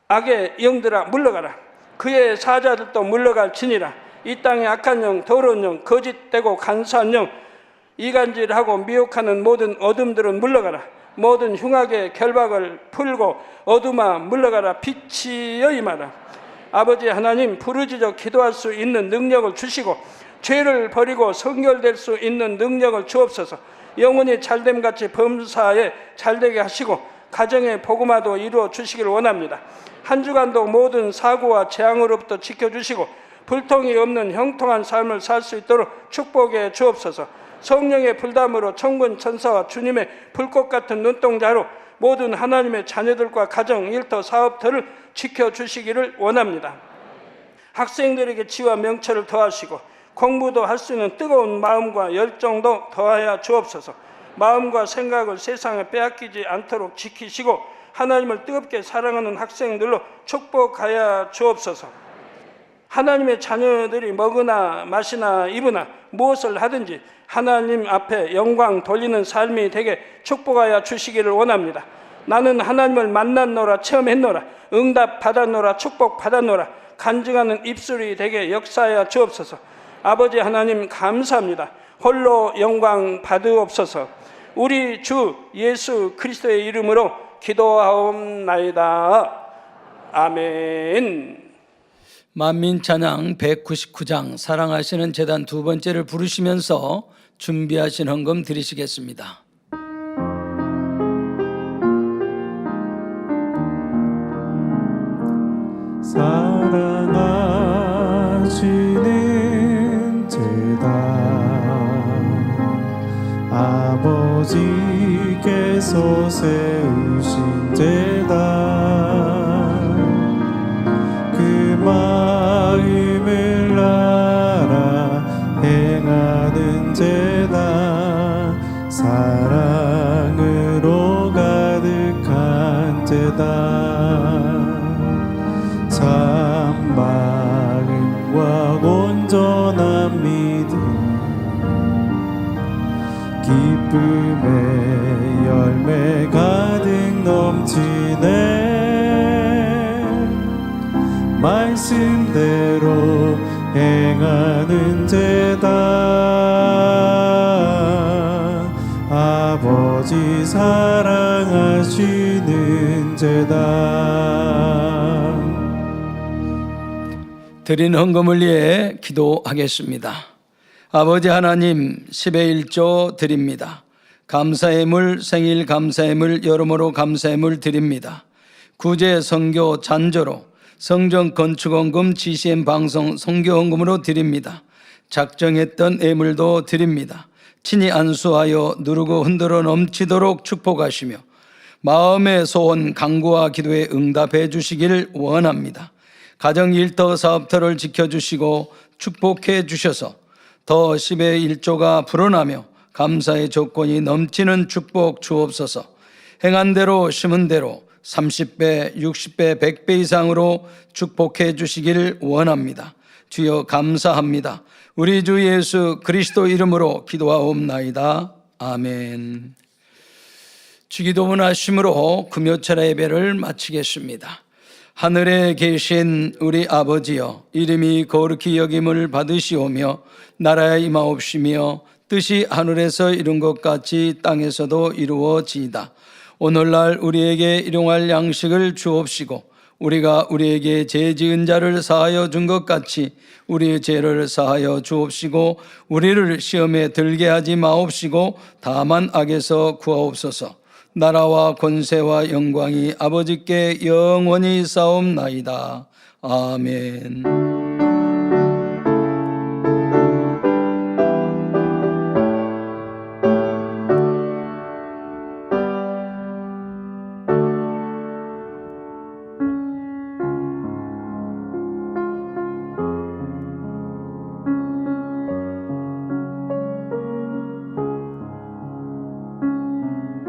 악의 영들아 물러가라. 그의 사자들도 물러갈지니라. 이 땅의 악한 영, 더러운 영, 거짓되고 간사한 영, 이간질하고 미혹하는 모든 어둠들은 물러가라. 모든 흉악의 결박을 풀고 어둠아 물러가라. 빛이여 임하라. 아버지 하나님, 부르짖어 기도할 수 있는 능력을 주시고 죄를 버리고 성결될 수 있는 능력을 주옵소서. 영혼이 잘됨같이 범사에 잘되게 하시고 가정의 복음화도 이루어 주시기를 원합니다. 한 주간도 모든 사고와 재앙으로부터 지켜주시고 불통이 없는 형통한 삶을 살 수 있도록 축복해 주옵소서. 성령의 불담으로 천군 천사와 주님의 불꽃 같은 눈동자로 모든 하나님의 자녀들과 가정, 일터, 사업터를 지켜주시기를 원합니다. 학생들에게 지와 명철을 더하시고 공부도 할 수 있는 뜨거운 마음과 열정도 더하여 주옵소서. 마음과 생각을 세상에 빼앗기지 않도록 지키시고 하나님을 뜨겁게 사랑하는 학생들로 축복하여 주옵소서. 하나님의 자녀들이 먹으나 마시나 입으나 무엇을 하든지 하나님 앞에 영광 돌리는 삶이 되게 축복하여 주시기를 원합니다. 나는 하나님을 만났노라, 체험했노라, 응답 받았노라, 축복 받았노라, 간증하는 입술이 되게 역사하여 주옵소서. 아버지 하나님 감사합니다. 홀로 영광 받으옵소서. 우리 주 예수 그리스도의 이름으로 기도하옵나이다. 아멘. 만민 찬양 199장 사랑하시는 제단 두 번째를 부르시면서 준비하신 헌금 드리시겠습니다. 사랑하시는 제단 아버지께서 세우신 제단 그 마음을 알아 행하는 제단 사랑으로 가득한 제단 참마음과 온전한 믿음 기쁨의 열매 가득 넘치네 말씀대로 행하는 제단 아버지 사랑하시는 제단 드린 헌금을 위해 기도하겠습니다. 아버지 하나님 10의 1조 드립니다. 감사의 물, 생일 감사의 물, 여러모로 감사의 물 드립니다. 구제 선교 잔조로 성전 건축헌금 GCN 방송 선교헌금으로 드립니다. 작정했던 예물도 드립니다. 친히 안수하여 누르고 흔들어 넘치도록 축복하시며 마음의 소원 간구와 기도에 응답해 주시기를 원합니다. 가정 일터 사업터를 지켜주시고 축복해 주셔서 더 10의 1조가 불어나며 감사의 조건이 넘치는 축복 주옵소서. 행한 대로 심은 대로 30배, 60배, 100배 이상으로 축복해 주시기를 원합니다. 주여 감사합니다. 우리 주 예수 그리스도 이름으로 기도하옵나이다. 아멘. 주기도문 하심으로 금요철 예배를 마치겠습니다. 하늘에 계신 우리 아버지여, 이름이 거룩히 여김을 받으시오며 나라에 임하옵시며 뜻이 하늘에서 이룬 것 같이 땅에서도 이루어지이다. 오늘날 우리에게 일용할 양식을 주옵시고 우리가 우리에게 죄 지은 자를 사하여 준 것 같이 우리의 죄를 사하여 주옵시고 우리를 시험에 들게 하지 마옵시고 다만 악에서 구하옵소서. 나라와 권세와 영광이 아버지께 영원히 싸움나이다. 아멘.